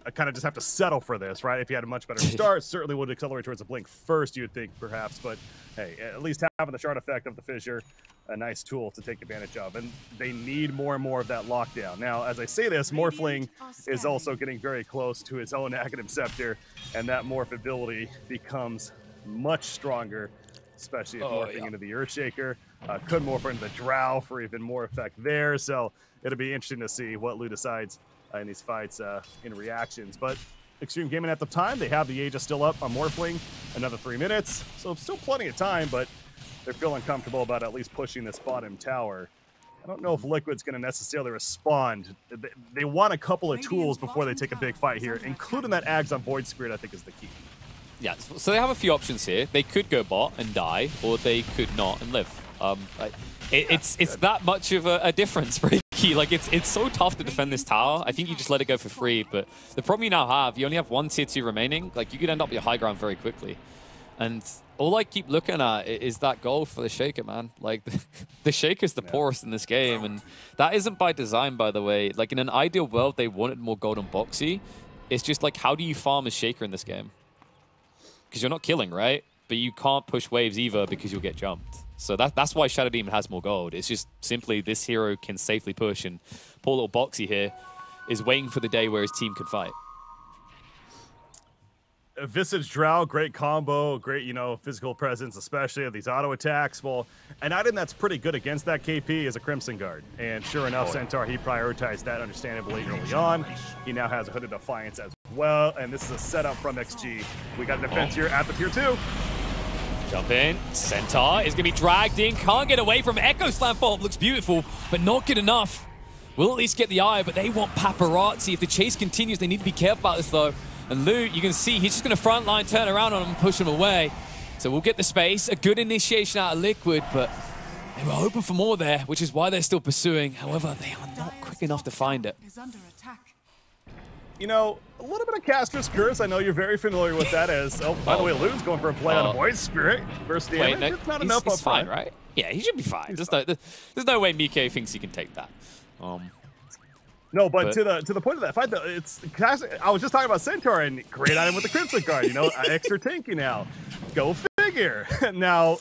I kind of just have to settle for this, right? If you had a much better start, certainly would accelerate towards a Blink first, you would think, perhaps. But, hey, at least having the shard effect of the Fissure, a nice tool to take advantage of. And they need more and more of that lockdown. Now, as I say this, Morphling is also getting very close to his own Aghanim Scepter, and that morph ability becomes much stronger, especially if morphing into the Earthshaker. Could morph into the Drow for even more effect there. So it'll be interesting to see what Lou decides in these fights in reactions. But Xtreme Gaming at the time, they have the Aegis still up on Morphling, another 3 minutes. So still plenty of time, but they're feeling comfortable about at least pushing this bottom tower. I don't know if Liquid's going to necessarily respond. They want a couple of tools before they take a big fight here, including that Ags on Void Spirit, I think is the key. Yeah, so they have a few options here. They could go bot and die, or they could not and live. It's that much of a difference, Ricky. Like, it's so tough to defend this tower. I think you just let it go for free, but the problem you now have, you only have 1 tier 2 remaining. Like, you could end up your high ground very quickly. And all I keep looking at is that gold for the Shaker, man. Like, the Shaker's the poorest in this game, and that isn't by design, by the way. Like, in an ideal world, they wanted more gold and boxy. It's just like, how do you farm a Shaker in this game? Because you're not killing, right? But you can't push waves either because you'll get jumped. So that's why Shadow Demon has more gold. It's just simply this hero can safely push, and poor little Boxy here is waiting for the day where his team can fight. A Visage Drow, great combo, great, you know, physical presence, especially of these auto attacks. Well, an item that's pretty good against that KP is a Crimson Guard. And sure enough, Centaur, he prioritized that understandably early on. He now has a Hooded Defiance as well, and this is a setup from XG. We got a defense here at the tier 2. Jump in. Centaur is going to be dragged in. Can't get away from Echo Slam Fault. Looks beautiful, but not good enough. We'll at least get the eye, but they want paparazzi. If the chase continues, they need to be careful about this, though. And Lou, you can see he's just going to frontline, turn around on him and push him away. So we'll get the space. A good initiation out of Liquid, but they were hoping for more there, which is why they're still pursuing. However, they are not quick enough to find it. You know, a little bit of Caster's Curse. I know you're very familiar with that as, oh, by the way, Lou's going for a play on a Void Spirit. First damage, no, it's not enough up fine, right? Yeah, he should be fine. There's no way Mike thinks he can take that. No, but to the point of that fight, though, it's I was just talking about Centaur and great item with the Crimson Guard. You know, extra tanky now. Go figure. Now,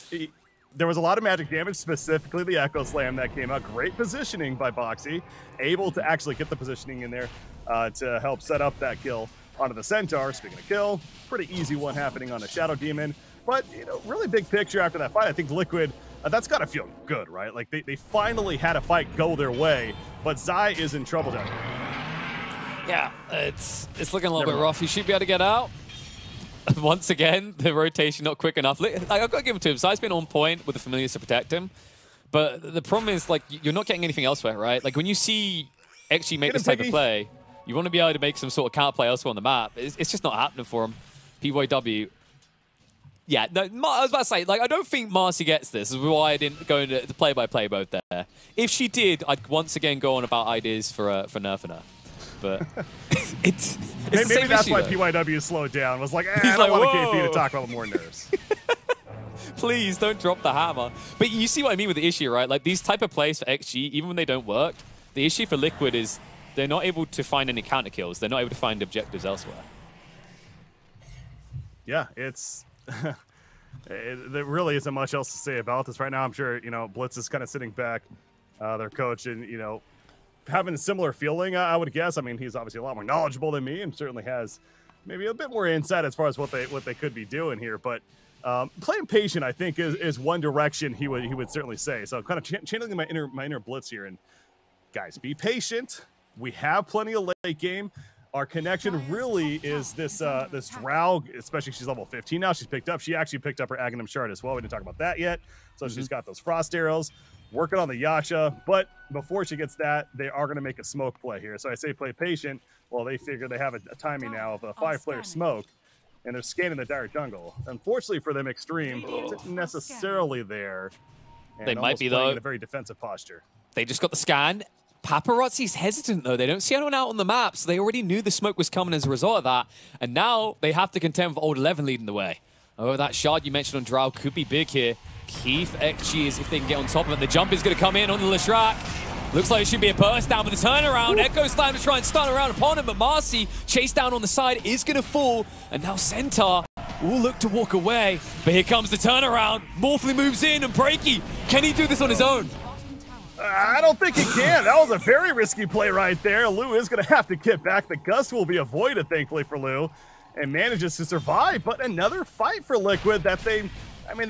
there was a lot of magic damage, specifically the Echo Slam that came out. Great positioning by Boxy, able to actually get the positioning in there to help set up that kill onto the Centaur. Speaking of kill, pretty easy one happening on the Shadow Demon. But, you know, really big picture after that fight. I think Liquid, that's got to feel good, right? Like, they finally had a fight go their way, but Zai is in trouble down here. Yeah, it's looking a little bit rough. He should be able to get out. Once again, the rotation not quick enough. Like, I've got to give him to him. Zai's been on point with the familiars to protect him. But the problem is, like, you're not getting anything elsewhere, right? Like, when you see XG make this type of play, you want to be able to make some sort of counterplay elsewhere on the map. It's just not happening for him. PYW. Yeah, no, I was about to say, like, I don't think Marcy gets this. This is why I didn't go into the play-by-play mode there. If she did, I'd once again go on about ideas for nerfing her. But it's maybe that's why PYW slowed down. Was like, I don't want KP to talk about more nerfs. Please don't drop the hammer. But you see what I mean with the issue, right? Like, these type of plays for XG, even when they don't work, the issue for Liquid is they're not able to find any counter kills. They're not able to find objectives elsewhere. Yeah, it's... there really isn't much else to say about this right now. I'm sure, you know, Blitz is kind of sitting back, their coach, and, you know, having a similar feeling, I would guess. I mean, he's obviously a lot more knowledgeable than me and certainly has maybe a bit more insight as far as what they could be doing here. But playing patient, I think, is one direction he would certainly say. So kind of channeling my inner Blitz here. And guys, be patient. We have plenty of late game. Our connection really is this Drow, especially she's level 15 now. She actually picked up her Aghanim Shard as well. We didn't talk about that yet. So she's got those Frost Arrows, working on the Yasha. But before she gets that, they are going to make a smoke play here. So I say play patient. Well, they figure they have a timing now of a 5-player smoke, and they're scanning the dire jungle. Unfortunately for them, Xtreme isn't necessarily there. And they might be, though. In a very defensive posture. They just got the scan. Paparazzi's hesitant, though. They don't see anyone out on the map, so they already knew the smoke was coming as a result of that. And now they have to contend with Old 11 leading the way. Oh, that shard you mentioned on Drow could be big here. Keith XG is if they can get on top of it. The jump is going to come in on the Leshrac. Looks like it should be a burst down with the turnaround. Echo Slam to try and stun around upon him, but Marcy, chased down on the side, is going to fall. And now Centaur will look to walk away. But here comes the turnaround. Morphly moves in, and Breaky, can he do this on his own? I don't think he can. That was a very risky play right there. Lou is going to have to get back. The gust will be avoided, thankfully, for Lou, and manages to survive. But another fight for Liquid that they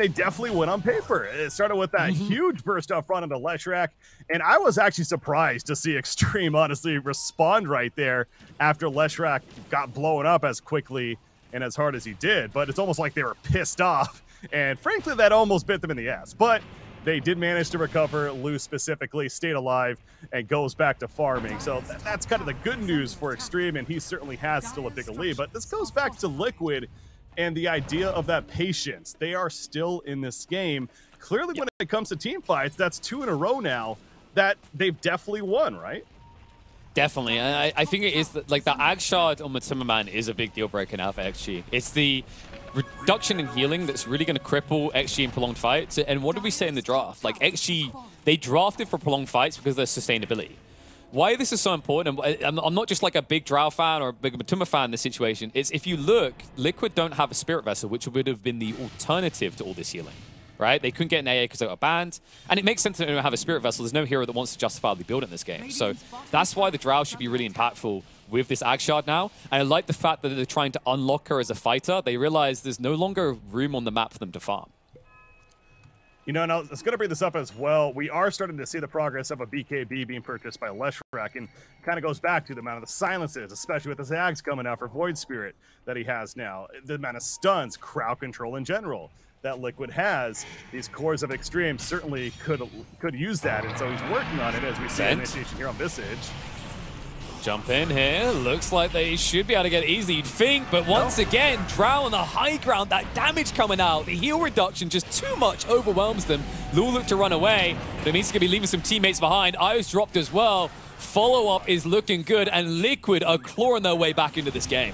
definitely win on paper. It started with that huge burst up front into Leshrac, and I was actually surprised to see Xtreme, honestly, respond right there after Leshrac got blown up as quickly and as hard as he did. But it's almost like they were pissed off, and frankly, that almost bit them in the ass. But they did manage to recover. Lou specifically stayed alive and goes back to farming. So that's kind of the good news for Xtreme, and he certainly has still a bigger lead. But this goes back to Liquid and the idea of that patience. They are still in this game. Clearly, when it comes to team fights, that's 2 in a row now that they've definitely won, right? Definitely. I think it is, like, the Ag Shard on Timmerman is a big deal breaker now for XG. It's the reduction in healing that's really going to cripple XG in prolonged fights. And what did we say in the draft? Like, XG, they drafted for prolonged fights because of their sustainability. Why this is so important, and I'm not just like a big Drow fan or a big Matuma fan in this situation, it's if you look, Liquid don't have a Spirit Vessel, which would have been the alternative to all this healing, right? They couldn't get an AA because they got banned, and it makes sense that they don't have a Spirit Vessel. There's no hero that wants to justifiably build it in this game. So that's why the Drow should be really impactful with this Ag Shard now. And I like the fact that they're trying to unlock her as a fighter. They realize there's no longer room on the map for them to farm. You know, and I was going to bring this up as well. We are starting to see the progress of a BKB being purchased by Leshrac, and kind of goes back to the amount of the silences, especially with the Zags coming out for Void Spirit that he has now. The amount of stuns, crowd control in general that Liquid has. These cores of Xtreme certainly could use that, and so he's working on it as we see initiation here on Visage. Jump in here. Looks like they should be able to get it easy, you'd think. But once again, Drow on the high ground. That damage coming out. The heal reduction just too much overwhelms them. Lul looked to run away, but it means he's going to be leaving some teammates behind. Io's dropped as well. Follow-up is looking good, and Liquid are clawing their way back into this game.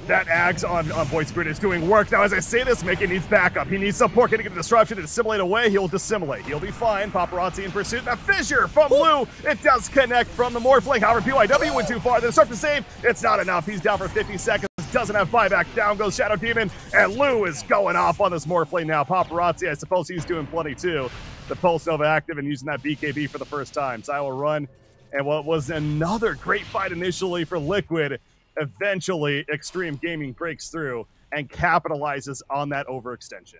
That Ags on Void Spirit is doing work. Now, as I say this, Mickey needs backup. He needs support. Getting a disruption to dissimulate away. He'll dissimulate. He'll be fine. Paparazzi in pursuit. A fissure from Lou. It does connect from the Morphling. However, PYW went too far. The disrupt to save. It's not enough. He's down for 50 seconds. Doesn't have buyback. Down goes Shadow Demon. And Lou is going off on this Morphling now. Paparazzi, I suppose he's doing plenty too. The Pulse Nova active and using that BKB for the first time. So I will run. And what was another great fight initially for Liquid, eventually Xtreme Gaming breaks through and capitalizes on that overextension.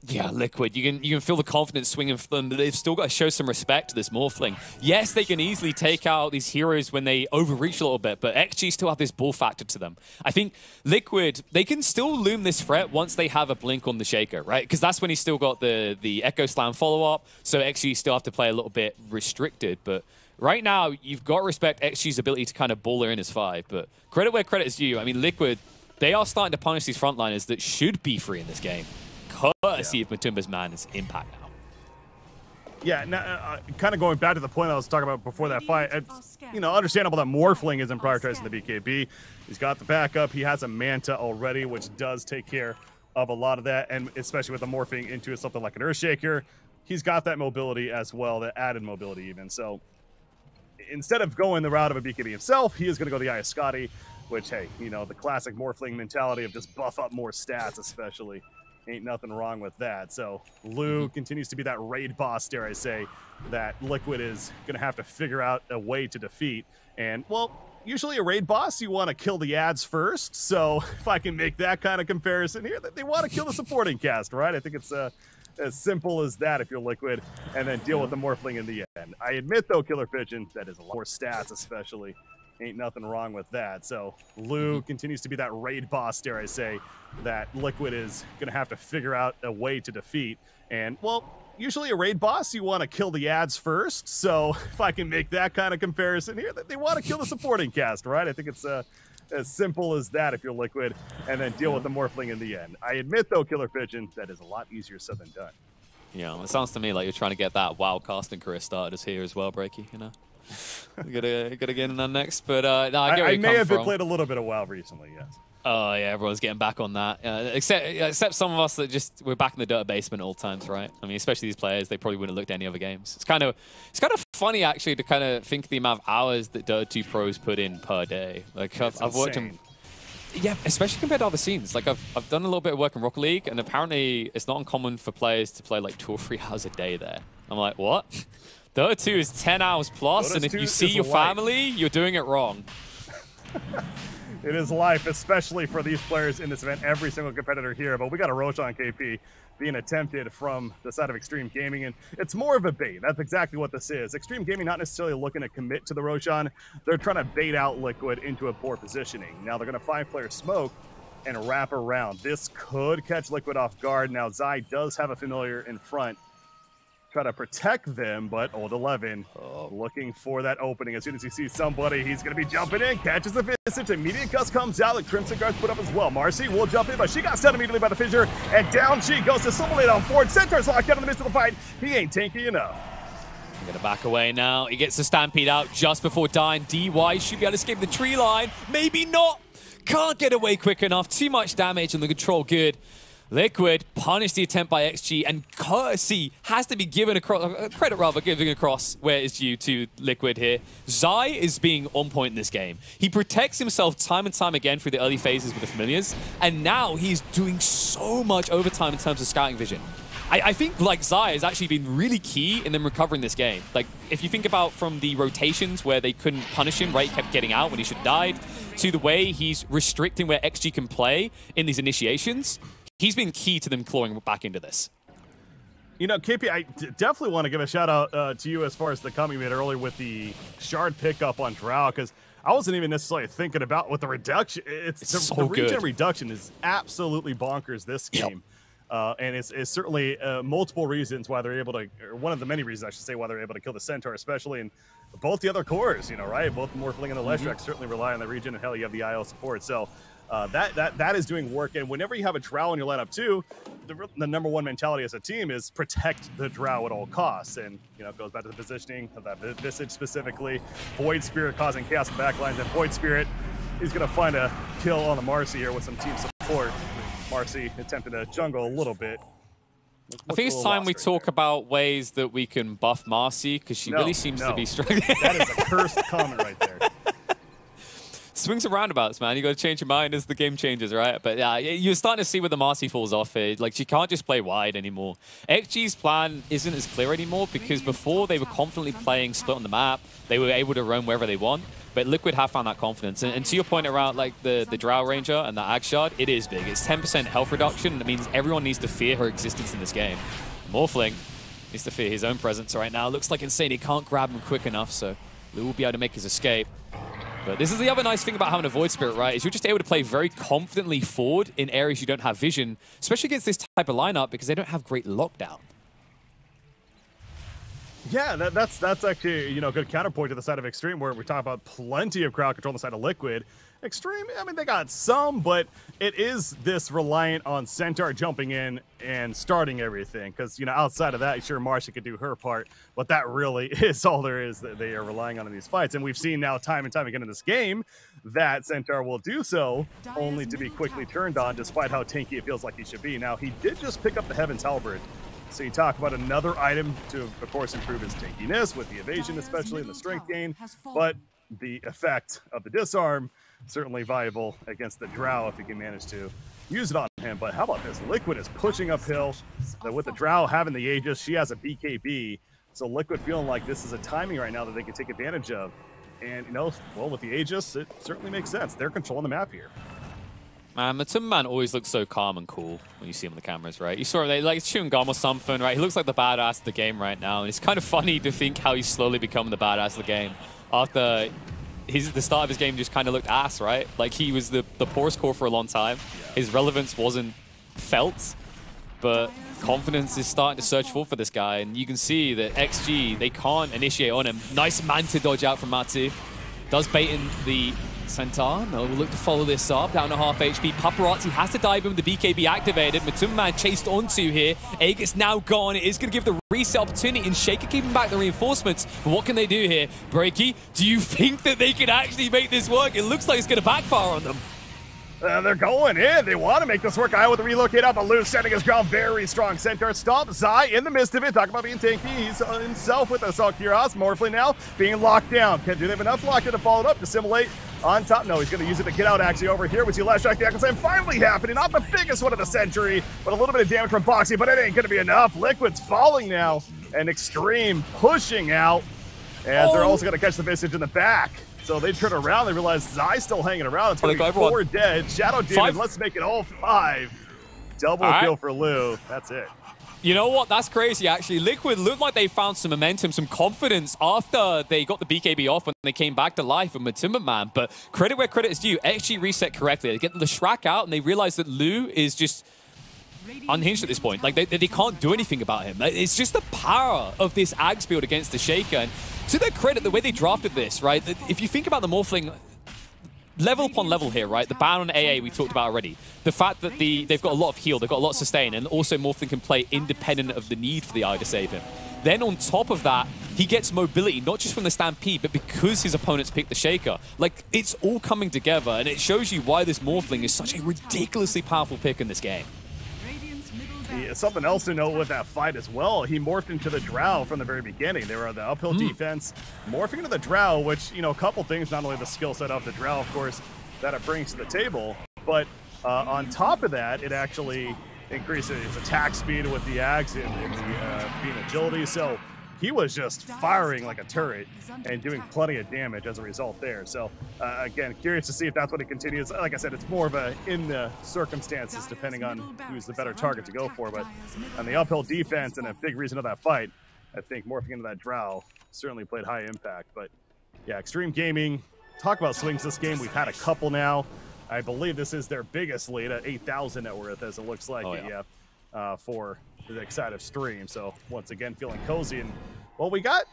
Yeah, Liquid, you can feel the confidence swinging for them, but they've still got to show some respect to this Morphling. Yes, they can easily take out these heroes when they overreach a little bit, but XG still have this bull factor to them. I think Liquid, they can still loom this threat once they have a blink on the Shaker, right? Because that's when he's still got the Echo Slam follow-up, so XG still have to play a little bit restricted, but right now, you've got to respect XG's ability to kind of ball her in as 5, but credit where credit is due. I mean, Liquid, they are starting to punish these frontliners that should be free in this game, courtesy of Matumba's Man's impact now. Yeah, now, kind of going back to the point I was talking about before that fight, it's, you know, understandable that Morphling isn't prioritizing the BKB. He's got the backup. He has a Manta already, which does take care of a lot of that, and especially with the morphing into something like an Earthshaker, he's got that mobility as well, that added mobility even, so instead of going the route of a BKB himself, he is going to go the Iascati, which, hey, you know, the classic Morphling mentality of just buff up more stats, especially. Ain't nothing wrong with that. So Lou continues to be that raid boss, dare I say, that Liquid is going to have to figure out a way to defeat. And, well, usually a raid boss, you want to kill the ads first. So if I can make that kind of comparison here, they want to kill the supporting cast, right? I think it's as simple as that if you're Liquid, and then deal with the Morphling in the end. I admit, though, Killer Pigeon, that is a lot more stats, especially. Ain't nothing wrong with that. So Lou continues to be that raid boss, dare I say, that Liquid is going to have to figure out a way to defeat. And, well, usually a raid boss, you want to kill the ads first. So if I can make that kind of comparison here, they want to kill the supporting cast, right? I think it's as simple as that if you're Liquid, and then deal with the Morphling in the end. I admit, though, Killer Pigeon, that is a lot easier said than done. Yeah, it sounds to me like you're trying to get that WoW casting career started us here as well, Breaky, you know? gotta get in on next, but no, I get where you may have from. played a little bit of WoW recently, yes. Oh yeah, everyone's getting back on that. Except some of us that just we're back in the dirt basement all times, right? I mean, especially these players, they probably wouldn't have looked at any other games. It's kind of funny actually to kind of think the amount of hours that Dota 2 pros put in per day. Like I've worked in, yeah, especially compared to other scenes. Like I've done a little bit of work in Rocket League, and apparently it's not uncommon for players to play like 2 or 3 hours a day there. I'm like, what? Dota 2 is 10 hours plus, and if you see your family, you're doing it wrong. It is life, especially for these players in this event, every single competitor here. But we got a Roshan KP being attempted from the side of Xtreme Gaming, and it's more of a bait. That's exactly what this is. Xtreme Gaming not necessarily looking to commit to the Roshan. They're trying to bait out Liquid into a poor positioning. Now they're going to 5-player smoke and wrap around. This could catch Liquid off guard. Now Zai does have a familiar in front. Try to protect them, but Old 11 looking for that opening. As soon as he sees somebody, he's going to be jumping in, catches the Visage. Immediate Gust comes out, the Crimson Guards put up as well. Marcy will jump in, but she got stunned immediately by the fissure, and down she goes to Assimilate on Ford. Centaur's locked out in the midst of the fight. He ain't tanky enough. He's going to back away now. He gets the Stampede out just before dying. DY should be able to escape the tree line. Maybe not. Can't get away quick enough. Too much damage and the control good. Liquid punished the attempt by XG, and courtesy has to be given across, credit rather, giving across where it's due to Liquid here. Zai is being on point in this game. He protects himself time and time again through the early phases with the familiars, and now he's doing so much overtime in terms of scouting vision. I think like Zai has actually been really key in them recovering this game. Like if you think about from the rotations where they couldn't punish him, right, he kept getting out when he should have died, to the way he's restricting where XG can play in these initiations, he's been key to them clawing back into this. You know, KP, I definitely want to give a shout out to you as far as the comment you made earlier with the shard pickup on Drow, because I wasn't even necessarily thinking about with the reduction. It's the regen reduction is absolutely bonkers this game. And it's certainly multiple reasons why they're able to, or one of the many reasons I should say, why they're able to kill the Centaur, especially in both the other cores, you know, right? Both the Morphling and the Leshrac certainly rely on the regen, and hell, you have the IO support. So that is doing work. And whenever you have a Drow in your lineup too, the number one mentality as a team is protect the Drow at all costs. And, you know, it goes back to the positioning of that Visage specifically. Void Spirit causing chaos in backlines, and Void Spirit he's going to find a kill on the Marcy here with some team support. Marcy attempted to jungle a little bit. I think it's time we talk about ways that we can buff Marcy, because she really seems to be struggling. That is a cursed comment right there. Swings and roundabouts, man. You got to change your mind as the game changes, right? But yeah, you're starting to see where the Marcy falls off here. Like, she can't just play wide anymore. XG's plan isn't as clear anymore, because before they were confidently playing split on the map. They were able to roam wherever they want. But Liquid have found that confidence. And to your point around like the Drow Ranger and the Ag Shard, it is big. It's 10% health reduction, and it means everyone needs to fear her existence in this game. Morphling needs to fear his own presence right now. Looks like Insane. He can't grab him quick enough, so Lou will be able to make his escape. But this is the other nice thing about having a Void Spirit, right? Is you're just able to play very confidently forward in areas you don't have vision, especially against this type of lineup, because they don't have great lockdown. Yeah, that's actually, you know, a good counterpoint to the side of Xtreme, where we talk about plenty of crowd control on the side of Liquid. Xtreme, I mean, they got some, but it is this reliant on Centaur jumping in and starting everything. Because, you know, outside of that, sure, Marcy could do her part, but that really is all there is that they are relying on in these fights. And we've seen now time and time again in this game that Centaur will do so, only to be quickly turned on, despite how tanky it feels like he should be. Now, he did just pick up the Heaven's Halberd. So you talk about another item to, of course, improve his tankiness with the evasion, especially in the strength gain. But the effect of the disarm, certainly viable against the Drow if you can manage to use it on him. But how about this? Liquid is pushing uphill. With the Drow having the Aegis, she has a BKB. So Liquid feeling like this is a timing right now that they can take advantage of. And, you know, well, with the Aegis, it certainly makes sense. They're controlling the map here. Man, Man always looks so calm and cool when you see him on the cameras, right? You saw him, like, chewing gum or something, right? He looks like the badass of the game right now. And it's kind of funny to think how he's slowly becoming the badass of the game. After the start of his game just kind of looked ass, right? Like, he was the poorest core for a long time. His relevance wasn't felt, but confidence is starting to search for this guy. And you can see that XG, they can't initiate on him. Nice Manta dodge out from Matsu. Does bait in the Centaur. No, we'll look to follow this up. Down to half HP. Paparazzi has to dive in with the BKB activated. Man chased onto here. Aegis now gone. It is going to give the reset opportunity, and Shaker keeping back the reinforcements. But what can they do here? Breaky, do you think that they can actually make this work? It looks like it's going to backfire on them. They're going in. They want to make this work. Iowa with the relocate up. Alou setting his ground. Very strong Centaur. Stop Zai in the midst of it. Talk about being tanky. He's himself with Assault Kuros. Morphling now being locked down. Do they have enough lockdown to follow it up? Dissimulate on top. No, he's going to use it to get out actually over here. We see last strike the Echo Slam finally happening. Not the biggest one of the century, but a little bit of damage from Boxy, but it ain't going to be enough. Liquid's falling now, and Xtreme pushing out, and they're also going to catch the Visage in the back. So they turn around, they realize Zai's still hanging around. It's going to be 4 dead. Shadow Demon, let's make it all 5. Double kill for Lou. That's it. You know what? That's crazy, actually. Liquid looked like they found some momentum, some confidence after they got the BKB off when they came back to life with Matumba Man. But credit where credit is due. XG reset correctly. They get the Shrek out, and they realize that Lou is just unhinged at this point. Like, they can't do anything about him. It's just the power of this Ags build against the Shaker. And to their credit, the way they drafted this, right? If you think about the Morphling, level upon level here, right? The ban on AA we talked about already. The fact that they've got a lot of heal, they've got a lot of sustain, and also Morphling can play independent of the need for the eye to save him. Then on top of that, he gets mobility, not just from the Stampede, but because his opponents picked the Shaker. Like, it's all coming together, and it shows you why this Morphling is such a ridiculously powerful pick in this game. Something else to note with that fight as well, he morphed into the Drow from the very beginning. They were the uphill defense, morphing into the Drow, which, you know, a couple things, not only the skill set of the Drow, of course, that it brings to the table, but on top of that, it actually increases its attack speed with the Ags and the being agility. So he was just firing like a turret and doing plenty of damage as a result there. So, again, curious to see if that's what it continues. Like I said, it's more of a in the circumstances, depending on who's the better target to go for. But on the uphill defense and a big reason of that fight, I think morphing into that Drow certainly played high impact. But, yeah, Xtreme Gaming, talk about swings this game. We've had a couple now. I believe this is their biggest lead at 8,000 net worth, as it looks like for the excited stream. So once again, feeling cozy. And well, we got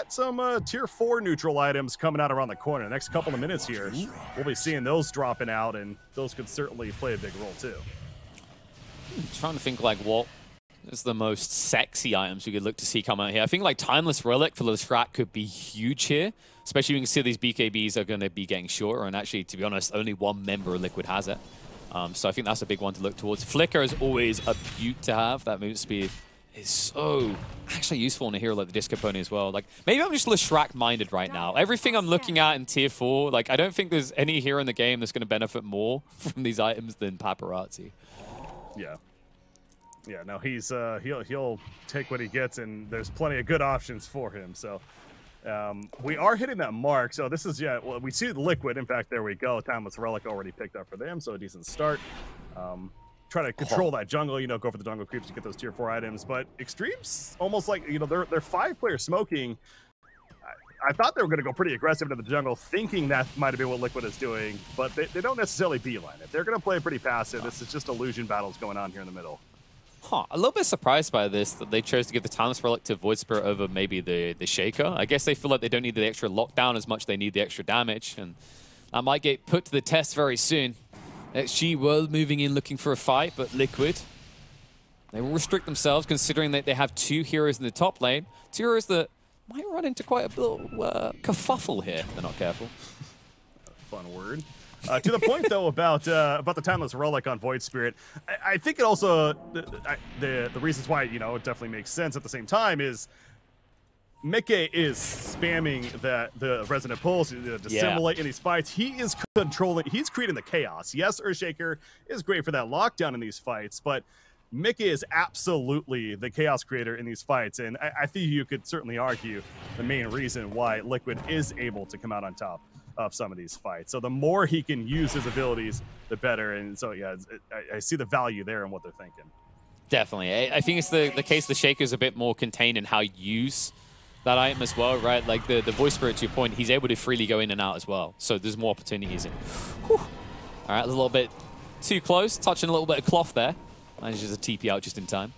some tier 4 neutral items coming out around the corner. The next couple of minutes here, we'll be seeing those dropping out, and those could certainly play a big role too. I'm trying to think like what as the most sexy items we could look to see come out here. I think like Timeless Relic for Lestrak could be huge here, especially when you can see these BKBs are going to be getting shorter, and actually, to be honest, only one member of Liquid has it. So I think that's a big one to look towards. Flicker is always a beaut to have. That movement speed is so actually useful in a hero like the Disco Pony as well. Like, maybe I'm just Lestrak minded right now. Everything I'm looking at in tier 4, like, I don't think there's any hero in the game that's going to benefit more from these items than Paparazzi. Yeah. Yeah, no, he's he'll take what he gets, and there's plenty of good options for him. So we are hitting that mark. So this is, yeah, well, we see the Liquid. In fact, there we go. Timeless Relic already picked up for them, so a decent start. Try to control that jungle, you know, go for the jungle creeps to get those tier 4 items. But Xtreme's almost like, you know, they're 5-player smoking. I thought they were going to go pretty aggressive into the jungle, thinking that might have been what Liquid is doing, but they don't necessarily beeline it. They're going to play pretty passive. This is just illusion battles going on here in the middle. Huh, a little bit surprised by this, that they chose to give the Timeless Relic to Void Spirit over maybe the Shaker. I guess they feel like they don't need the extra lockdown as much as they need the extra damage, and that might get put to the test very soon. XG were moving in looking for a fight, but Liquid, they will restrict themselves considering that they have 2 heroes in the top lane. 2 heroes that might run into quite a little kerfuffle here if they're not careful. Fun word. To the point, though, about the Timeless Relic on Void Spirit, I think it also, the reasons why, you know, it definitely makes sense at the same time is Mickey is spamming the Resonant Pulse to simulate in these fights. He is controlling, he's creating the chaos. Yes, Earthshaker is great for that lockdown in these fights, but Mickey is absolutely the chaos creator in these fights, and I think you could certainly argue the main reason why Liquid is able to come out on top of some of these fights. So the more he can use his abilities, the better. And so, yeah, I see the value there in what they're thinking. Definitely. I think it's the case the Shaker's a bit more contained in how you use that item as well, right? Like the Voice Spirit, to your point, he's able to freely go in and out as well. So there's more opportunities in. Whew. All right, a little bit too close, touching a little bit of cloth there. Manages a TP out just in time.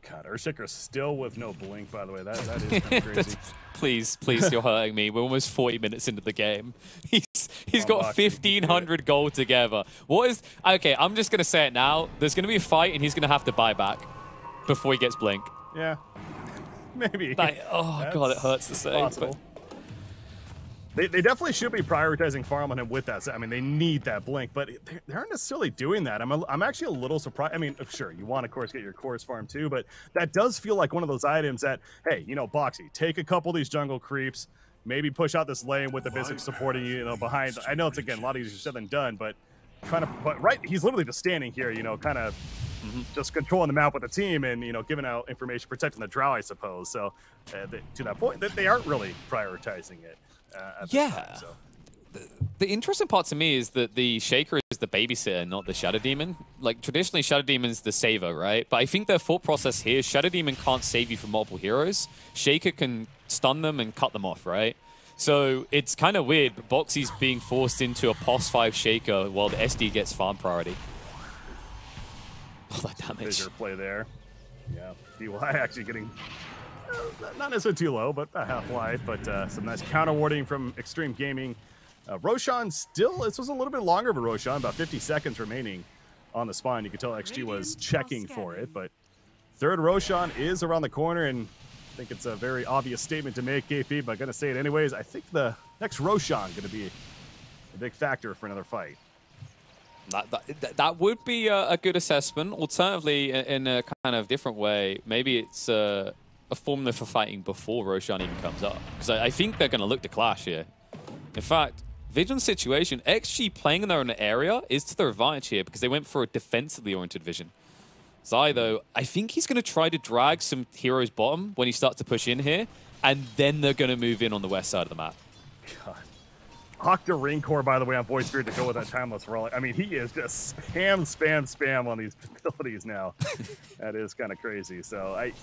God, Earthshaker's still with no blink, by the way. That is kind of crazy. Please, you're hurting me. We're almost 40 minutes into the game. He's got 1,500 gold together. What is... Okay, I'm just going to say it now. There's going to be a fight, and he's going to have to buy back before he gets blink. Yeah. Maybe. Like, oh, God, it hurts to say. But... They definitely should be prioritizing farm on him with that. I mean, they need that blink, but they aren't necessarily doing that. I'm actually a little surprised. I mean, sure, you want to, of course, get your cores farm too, but that does feel like one of those items that, hey, you know, Boxy, take a couple of these jungle creeps, maybe push out this lane with the Visage supporting you know, behind. I know it's, again, a lot easier said than done, but he's literally just standing here, you know, kind of just controlling the map with the team and, you know, giving out information, protecting the Drow, I suppose. So to that point, they aren't really prioritizing it. Yeah. Time, so. The interesting part to me is that the Shaker is the babysitter, not the Shadow Demon. Like, traditionally, Shadow Demon's the saver, right? But I think their thought process here, Shadow Demon can't save you from multiple heroes. Shaker can stun them and cut them off, right? So it's kind of weird, but Boxy's being forced into a POS 5 Shaker while the SD gets farm priority. Oh, that damage. Fissure play there. Yeah, DY actually getting... not necessarily too low, but a half-life, but some nice counter-warding from Xtreme Gaming. Roshan still, this was a little bit longer of a Roshan, about 50 seconds remaining on the spawn. You could tell XG was checking for it, but third Roshan is around the corner, and I think it's a very obvious statement to make, KP, but I'm going to say it anyways. I think the next Roshan going to be a big factor for another fight. That would be a good assessment. Alternatively, in a kind of different way, maybe it's... a formula for fighting before Roshan even comes up. Because I think they're going to look to clash here. In fact, Vision's situation, XG playing in their own area is to their advantage here because they went for a defensively oriented Vision. Zai, though, I think he's going to try to drag some heroes bottom when he starts to push in here, and then they're going to move in on the west side of the map. God. Octa Ring Core, by the way, on Void Spirit to go with that Timeless Relic. I mean, he is just spam on these abilities now. That is kind of crazy. So I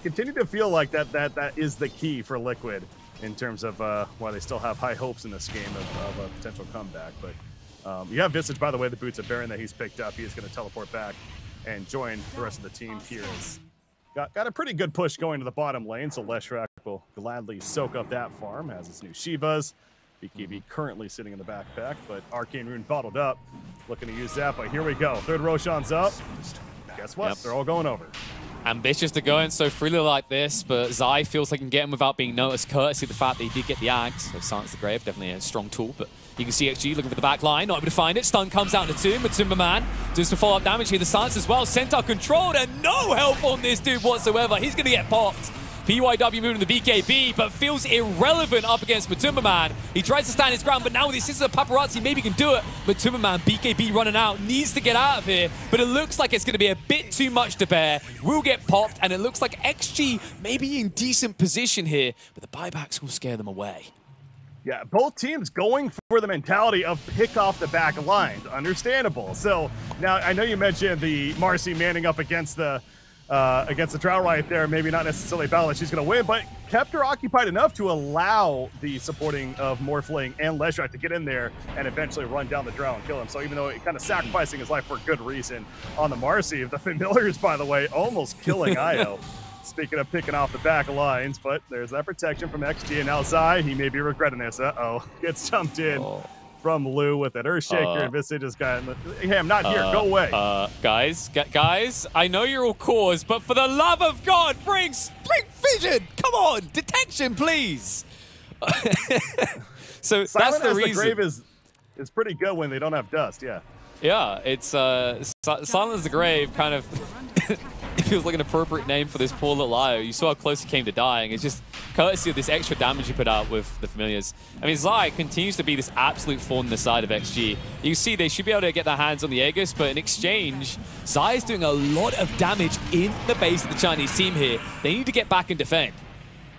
continue to feel like that is the key for Liquid in terms of why they still have high hopes in this game of a potential comeback. But you have Visage, by the way, the boots of Baron that he's picked up. He is going to teleport back and join the rest of the team here. Got a pretty good push going to the bottom lane, so Leshrac will gladly soak up that farm, has his new Shivas. BKB currently sitting in the backpack, but Arcane Rune bottled up. Looking to use that, but here we go. Third Roshan's up. guess what? They're all going over. Ambitious to go in so freely like this, but Zai feels like he can get him without being noticed, courtesy of the fact that he did get the Ags. So Silence the Grave, definitely a strong tool, but you can see XG looking for the back line, not able to find it. Stun comes out into two. Matumba Man does some follow-up damage here. The Silence as well. Centaur controlled, and no help on this dude whatsoever. He's going to get popped. PYW moving to the BKB, but feels irrelevant up against Matumba Man. He tries to stand his ground, but now with the assistance of Paparazzi, maybe he can do it. Matumba Man, BKB running out, needs to get out of here, but it looks like it's going to be a bit too much to bear. Will get popped, and it looks like XG may be in decent position here, but the buybacks will scare them away. Yeah, both teams going for the mentality of pick off the back lines. Understandable. So now I know you mentioned the Marcy manning up against the Drow right there, maybe not necessarily a battle that she's going to win, but kept her occupied enough to allow the supporting of Morphling and Leshrac to get in there and eventually run down the Drow and kill him. So even though it kind of sacrificing his life for good reason on the Marcy, the Familiars, by the way, almost killing Io. Speaking of picking off the back lines, but there's that protection from XG, and now Zai, he may be regretting this. Uh-oh, gets jumped in. From Lou with an Earthshaker, and Vici just got, hey, I'm not here, go away. Guys, I know you're all cause, but for the love of God, bring vision. Come on, detection, please. So Silent that's the as reason. The grave is pretty good when they don't have dust, yeah. Yeah, it's Silent as the Grave kind of it feels like an appropriate name for this poor little Io. You saw how close he came to dying. It's just courtesy of this extra damage he put out with the Familiars. I mean, Zai continues to be this absolute thorn in the side of XG. You see they should be able to get their hands on the Aegis, but in exchange, Zai is doing a lot of damage in the base of the Chinese team here. They need to get back and defend.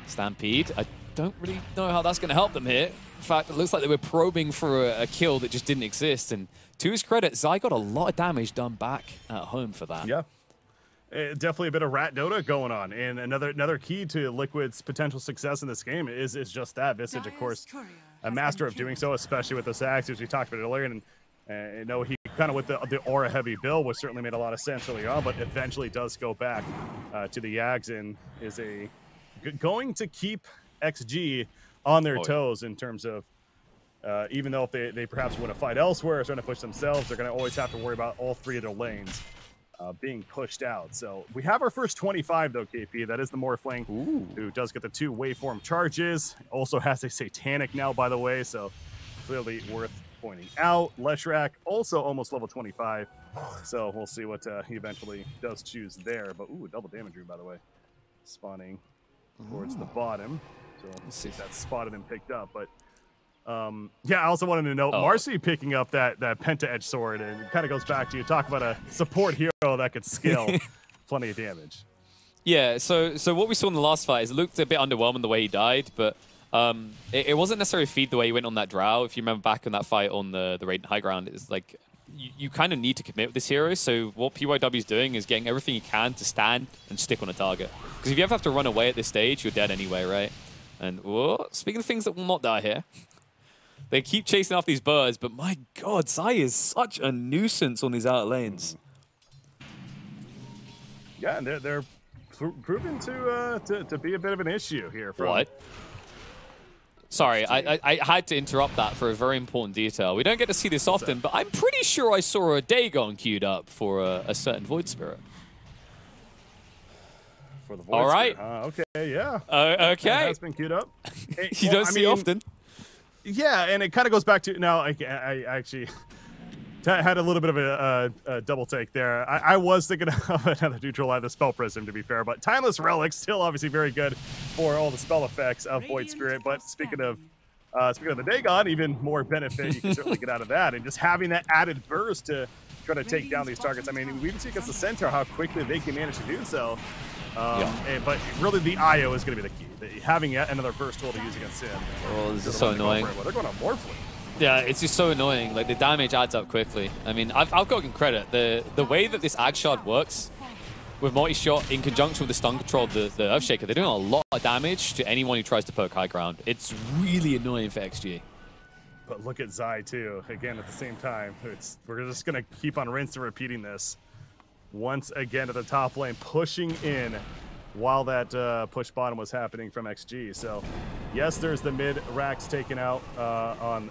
Stampede, I don't really know how that's going to help them here. In fact, it looks like they were probing for a kill that just didn't exist. And to his credit, Zai got a lot of damage done back at home for that. Yeah. Definitely a bit of rat Dota going on. And another key to Liquid's potential success in this game is just that. Visage, of course, a master of doing so, especially with the Zags, as we talked about earlier. And you know, he kind of with the aura-heavy build, which certainly made a lot of sense early on, but eventually does go back to the Yags and is going to keep XG on their toes in terms of even though if they perhaps win a fight elsewhere or trying to push themselves, they're going to always have to worry about all three of their lanes being pushed out. So we have our first 25 though, KP. That is the Morphling, who does get the 2 waveform charges. Also has a Satanic now, by the way, so clearly worth pointing out. Leshrac also almost level 25, so we'll see what he eventually does choose there. But double damage room, by the way, spawning towards the bottom. So let's see if that's spotted and picked up. But yeah, I also wanted to note Marcy picking up that Penta Edge sword, and it kind of goes back to you talk about a support hero that could scale plenty of damage. Yeah, so what we saw in the last fight is it looked a bit underwhelming the way he died, but it wasn't necessarily feed the way he went on that Drow. If you remember back in that fight on the Raiden High Ground, it's like you kind of need to commit with this hero. So what PYW is doing is getting everything he can to stand and stick on a target. Because if you ever have to run away at this stage, you're dead anyway, right? And speaking of things that will not die here, they keep chasing off these birds, but my God, Zai is such a nuisance on these outer lanes. Yeah, and they're proven to be a bit of an issue here. What? Sorry, I had to interrupt that for a very important detail. We don't get to see this often, but I'm pretty sure I saw a Dagon queued up for a certain Void Spirit. For the Void Spirit, okay, yeah. Okay. That has been queued up. You don't see often. Yeah, and it kind of goes back to now. I actually had a little bit of a double take there. I was thinking of another neutral line, the Spell Prism, to be fair, but Timeless Relic still obviously very good for all the spell effects of Void Spirit. But speaking of the Dagon, even more benefit you can certainly get out of that, and just having that added burst to try to take down these targets. I mean, we even see against the Centaur how quickly they can manage to do so. But really, the IO is going to be the key. Having yet another burst tool to use against him. Oh, this is so annoying. They're going to Morphling. Yeah, it's just so annoying. Like, the damage adds up quickly. I mean, I'll go and credit the way that this Ag Shard works with multi-shot in conjunction with the stun control, the Earthshaker. They're doing a lot of damage to anyone who tries to poke high ground. It's really annoying for XG. But look at Zai too. Again, at the same time, we're just going to keep on rinse and repeating this. Once again at the top lane, pushing in while that push bottom was happening from XG. So yes, there's the mid racks taken out on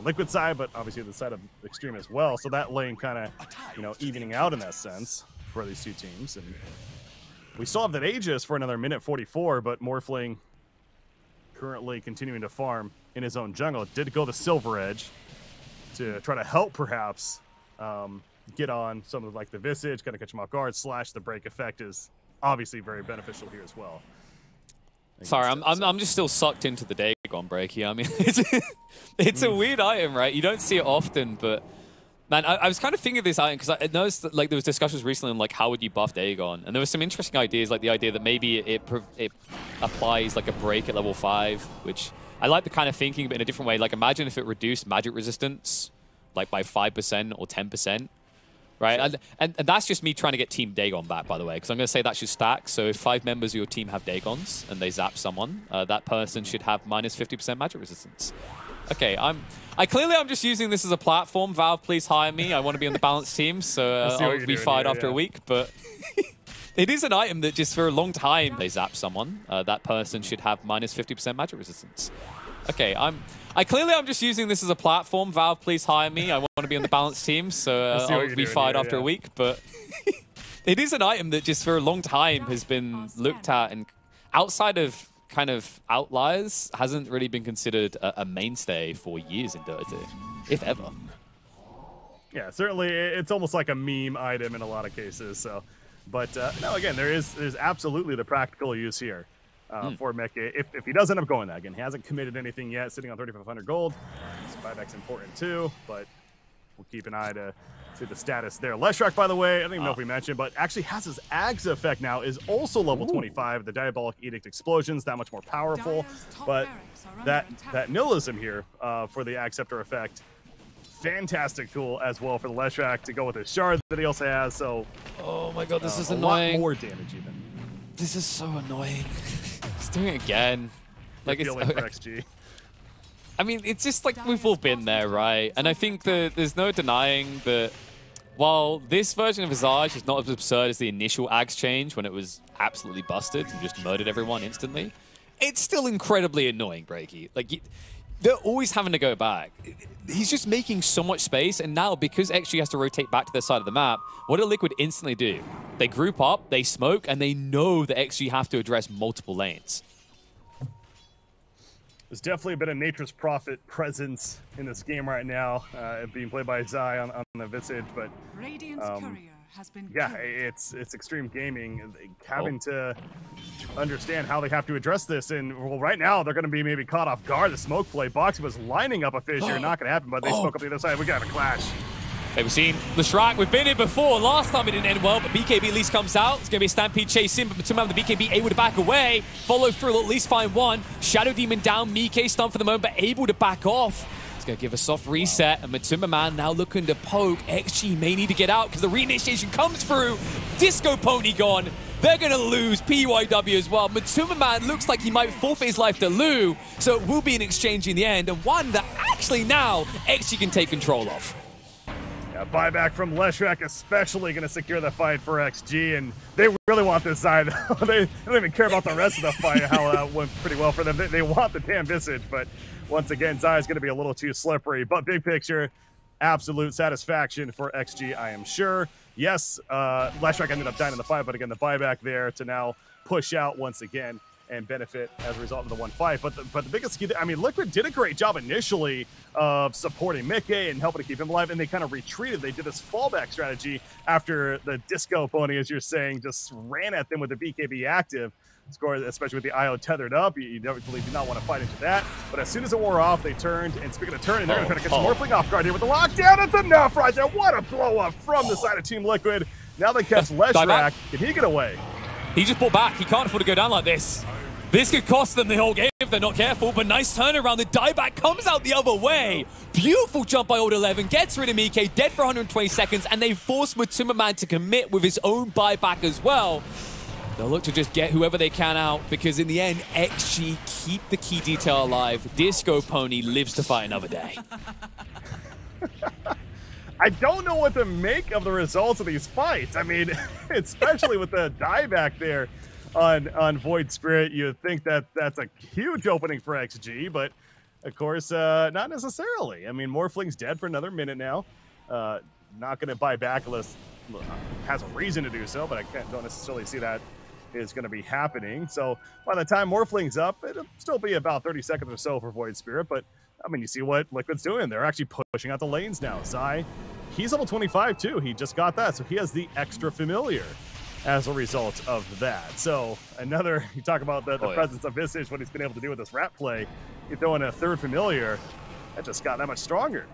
Liquid side, but obviously the side of Xtreme as well. So that lane kind of, evening out in that sense. for these two teams. And we still have that Aegis for another minute 44, but Morphling currently continuing to farm in his own jungle. Did go the Silver Edge to try to help perhaps get on some of like the Visage, kind of catch him off guard, slash the break effect is obviously very beneficial here as well. Sorry, I'm just still sucked into the Dagon break here. I mean, it's a weird item, right? You don't see it often, but man, I was kind of thinking of this item because I noticed that like there was discussions recently on like how would you buff Dagon, and there were some interesting ideas, like the idea that maybe it applies like a break at level 5, which I like the kind of thinking, but in a different way. Like imagine if it reduced magic resistance like by 5% or 10%. Right, and that's just me trying to get Team Dagon back, by the way, because I'm going to say that should stack. So if 5 members of your team have Dagons and they zap someone, that person should have minus 50% magic resistance. Okay, I'm just using this as a platform. Valve, please hire me. I want to be on the balanced team, so I'll be fired after a week. But it is an item that just for a long time they zap someone, that person should have minus 50% magic resistance. Okay, I'm just using this as a platform. Valve, please hire me. I want to be on the balanced team, so I'll be fired after a week. But it is an item that just for a long time has been looked at, and outside of kind of outliers, hasn't really been considered a mainstay for years in Dota 2, if ever. Yeah, certainly it's almost like a meme item in a lot of cases. So, but no, again, there's absolutely the practical use here. For Meke, if he does end up going that, again, he hasn't committed anything yet, sitting on 3,500 gold. His buyback's important too, but we'll keep an eye to see the status there. Leshrac, by the way, I don't even know if we mentioned, but actually has his Ags effect now, is also level 25. The Diabolic Edict Explosions, that much more powerful, but that nihilism here for the Acceptor effect, fantastic tool as well for the Leshrac to go with his shard that he also has. So, oh my god, this is a annoying. lot more damage even. This is so annoying. He's doing it again. Like it's for XG. I mean, it's just like we've all been there, right? And I think that there's no denying that while this version of Visage is not as absurd as the initial Ags change when it was absolutely busted and just murdered everyone instantly, it's still incredibly annoying, Breaky. Like, they're always having to go back. He's just making so much space, and now because XG has to rotate back to their side of the map, what do Liquid instantly do? They group up, they smoke, and they know that XG have to address multiple lanes. There's definitely a bit of Nature's Prophet presence in this game right now, being played by Zai on the Visage, but yeah, it's Xtreme Gaming having to understand how they have to address this, and well, right now they're going to be maybe caught off guard. The smoke play, Boxy was lining up a fissure, not going to happen, but they smoke up the other side. We got a clash. Okay, we've seen the Shrike. We've been here before. Last time it didn't end well, but BKB at least comes out. It's going to be a Stampede chase in, but somehow the BKB able to back away. Follow through, at least find one. Shadow Demon down. Mike stunned for the moment, but able to back off. It's going to give a soft reset, and Matumba Man now looking to poke. XG may need to get out because the reinitiation comes through. Disco Pony gone. They're going to lose PYW as well. Matumba Man looks like he might forfeit his life to Lu, so it will be an exchange in the end, and one that actually now XG can take control of. Yeah, buyback from Leshrac especially going to secure the fight for XG, and they really want this side. They don't even care about the rest of the fight, how that went pretty well for them. They want the damn Visage, but once again, Zai is going to be a little too slippery. But big picture, absolute satisfaction for XG, I am sure. Yes, Leshrac ended up dying in the fight, but again, the buyback there to now push out once again and benefit as a result of the one fight. But the biggest key, I mean, Liquid did a great job initially of supporting Mike and helping to keep him alive, and they kind of retreated. They did this fallback strategy after the Disco Pony, as you're saying, just ran at them with the BKB active. Scored, especially with the IO tethered up. You definitely do not want to fight into that. But as soon as it wore off, they turned. And speaking of turning, they're going to try to get Morphling off guard here with the lockdown. It's enough right there. What a blow up from the side of Team Liquid. Now they catch Leshrac. Can he get away? He just pulled back. He can't afford to go down like this. This could cost them the whole game if they're not careful, but nice turnaround. The dieback comes out the other way. Beautiful jump by Old 11, gets rid of Mike, dead for 120 seconds, and they force Matumba Man to commit with his own buyback as well. They'll look to just get whoever they can out, because in the end, XG keep the key detail alive. Disco Pony lives to fight another day. I don't know what to make of the results of these fights. I mean, especially with the dieback there on Void Spirit, you'd think that that's a huge opening for XG, but of course, not necessarily. I mean, Morphling's dead for another minute now. Not going to buy back unless has a reason to do so, but I don't necessarily see that is going to be happening. So by the time Morphling's up, it'll still be about 30 seconds or so for Void Spirit. But I mean, you see what Liquid's doing. They're actually pushing out the lanes now. Zai, he's level 25 too. He just got that. So he has the extra familiar as a result of that. So another, you talk about the presence of Visage, what he's been able to do with this rat play. You throw in a third familiar, that just got that much stronger.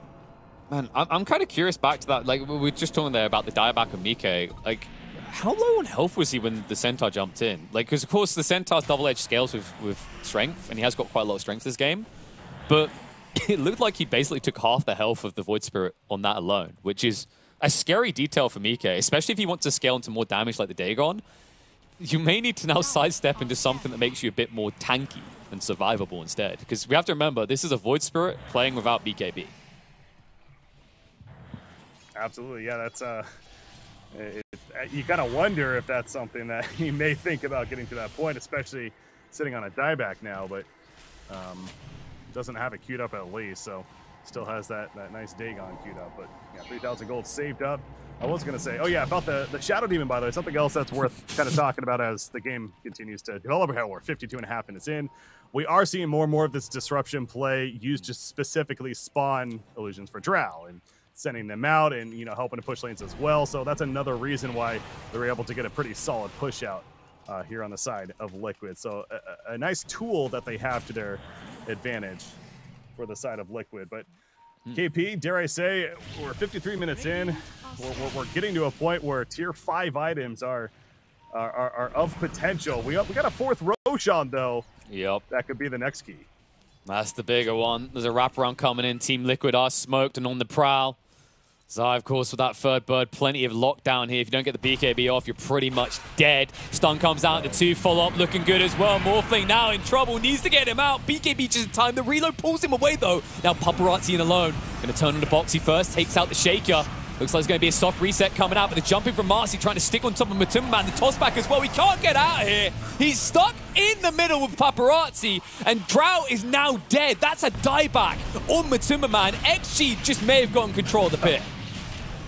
Man, I'm kind of curious back to that. Like, we were just talking there about the dieback of Mike. Like, how low on health was he when the Centaur jumped in? Like, because of course the Centaur's double-edged scales with strength, and he has got quite a lot of strength this game. But it looked like he basically took half the health of the Void Spirit on that alone, which is a scary detail for Mike, especially if you want to scale into more damage like the Dagon. You may need to now sidestep into something that makes you a bit more tanky and survivable instead. Because we have to remember, this is a Void Spirit playing without BKB. Absolutely, yeah, that's you kind of wonder if that's something that he may think about getting to that point, especially sitting on a dieback now, but doesn't have it queued up at least, so still has that nice Dagon queued up. But yeah, 3,000 gold saved up. I was going to say, oh yeah, about the Shadow Demon, by the way, something else that's worth kind of talking about as the game continues to develop. We're 52.5 minutes in. We are seeing more and more of this disruption play used to specifically spawn illusions for Drow and sending them out and, you know, helping to push lanes as well. So that's another reason why they're able to get a pretty solid push out here on the side of Liquid. So a nice tool that they have to their advantage for the side of Liquid. But KP, dare I say, we're 53 minutes in. We're getting to a point where tier 5 items are of potential. We got a fourth Roshan, though. Yep. That could be the next key. That's the bigger one. There's a wraparound coming in. Team Liquid are smoked and on the prowl. Zai, of course, with that third bird, plenty of lockdown here. If you don't get the BKB off, you're pretty much dead. Stun comes out, the 2 follow-up looking good as well. Morphling now in trouble, needs to get him out. BKB just in time. The reload pulls him away, though. Now Paparazzi in alone. Going to turn on the Boxy first, takes out the Shaker. Looks like it's going to be a soft reset coming out, but the jumping from Marcy trying to stick on top of Matumba Man. The toss back as well. He can't get out of here. He's stuck in the middle with Paparazzi, and Drow is now dead. That's a dieback on Matumba Man. XG just may have gotten control of the pit.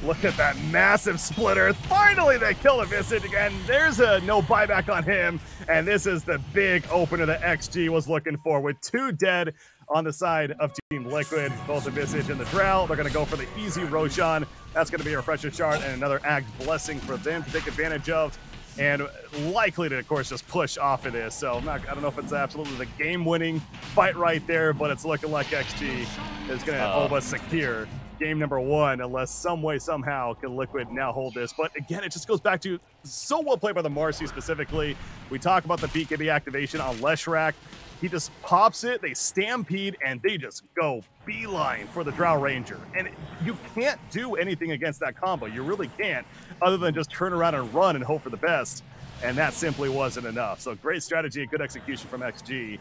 Look at that massive splitter. Finally, they kill a Visage again. There's a no buyback on him, and this is the big opener that XG was looking for with 2 dead on the side of Team Liquid, both the Visage and the Drow. They're going to go for the easy Roshan. That's going to be a refresher shard and another Act Blessing for them to take advantage of, and likely to, of course, just push off of this. So I don't know if it's absolutely the game-winning fight right there, but it's looking like XG is going to almost secure game number 1, unless some way, somehow, can Liquid now hold this. But again, it just goes back to so well played by the Marcy specifically. We talk about the BKB activation on Leshrac. He just pops it, they stampede, and they just go beeline for the Drow Ranger. And you can't do anything against that combo. You really can't, other than just turn around and run and hope for the best. And that simply wasn't enough. So great strategy and good execution from XG.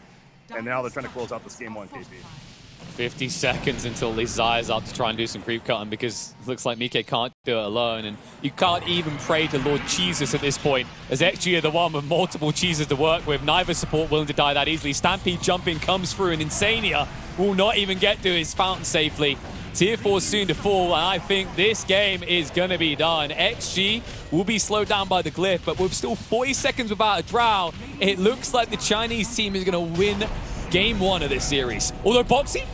And now they're trying to close out this game 1, KP. 50 seconds until Zai is up to try and do some creep cutting, because it looks like Mike can't do it alone, and you can't even pray to Lord Jesus at this point, as XG are the one with multiple cheeses to work with. Neither support willing to die that easily. Stampede jumping comes through, and Insania will not even get to his fountain safely. Tier 4 soon to fall, and I think this game is going to be done. XG will be slowed down by the glyph, but with still 40 seconds without a Drow, it looks like the Chinese team is going to win game 1 of this series. Although Boxy,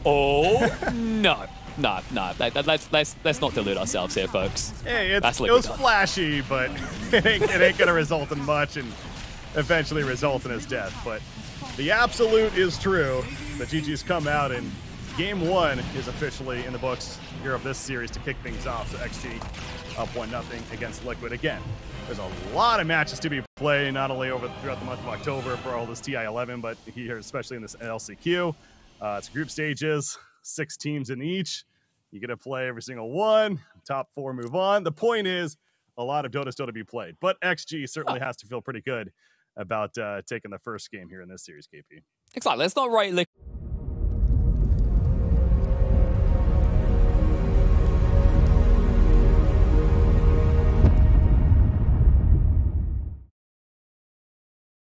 no. Let's not delude ourselves here, folks. Hey, it was flashy, but it ain't gonna result in much, and eventually result in his death. But the absolute is true. The GG's come out, and game 1 is officially in the books here of this series to kick things off. So XG up 1-0 against Liquid. Again, there's a lot of matches to be played, not only throughout the month of October for all this TI-11, but here, especially in this LCQ. It's group stages, 6 teams in each. You get to play every single one. Top 4 move on. The point is, a lot of Dota still to be played. But XG certainly has to feel pretty good about taking the first game here in this series, KP. Exactly. Let's not write Liquid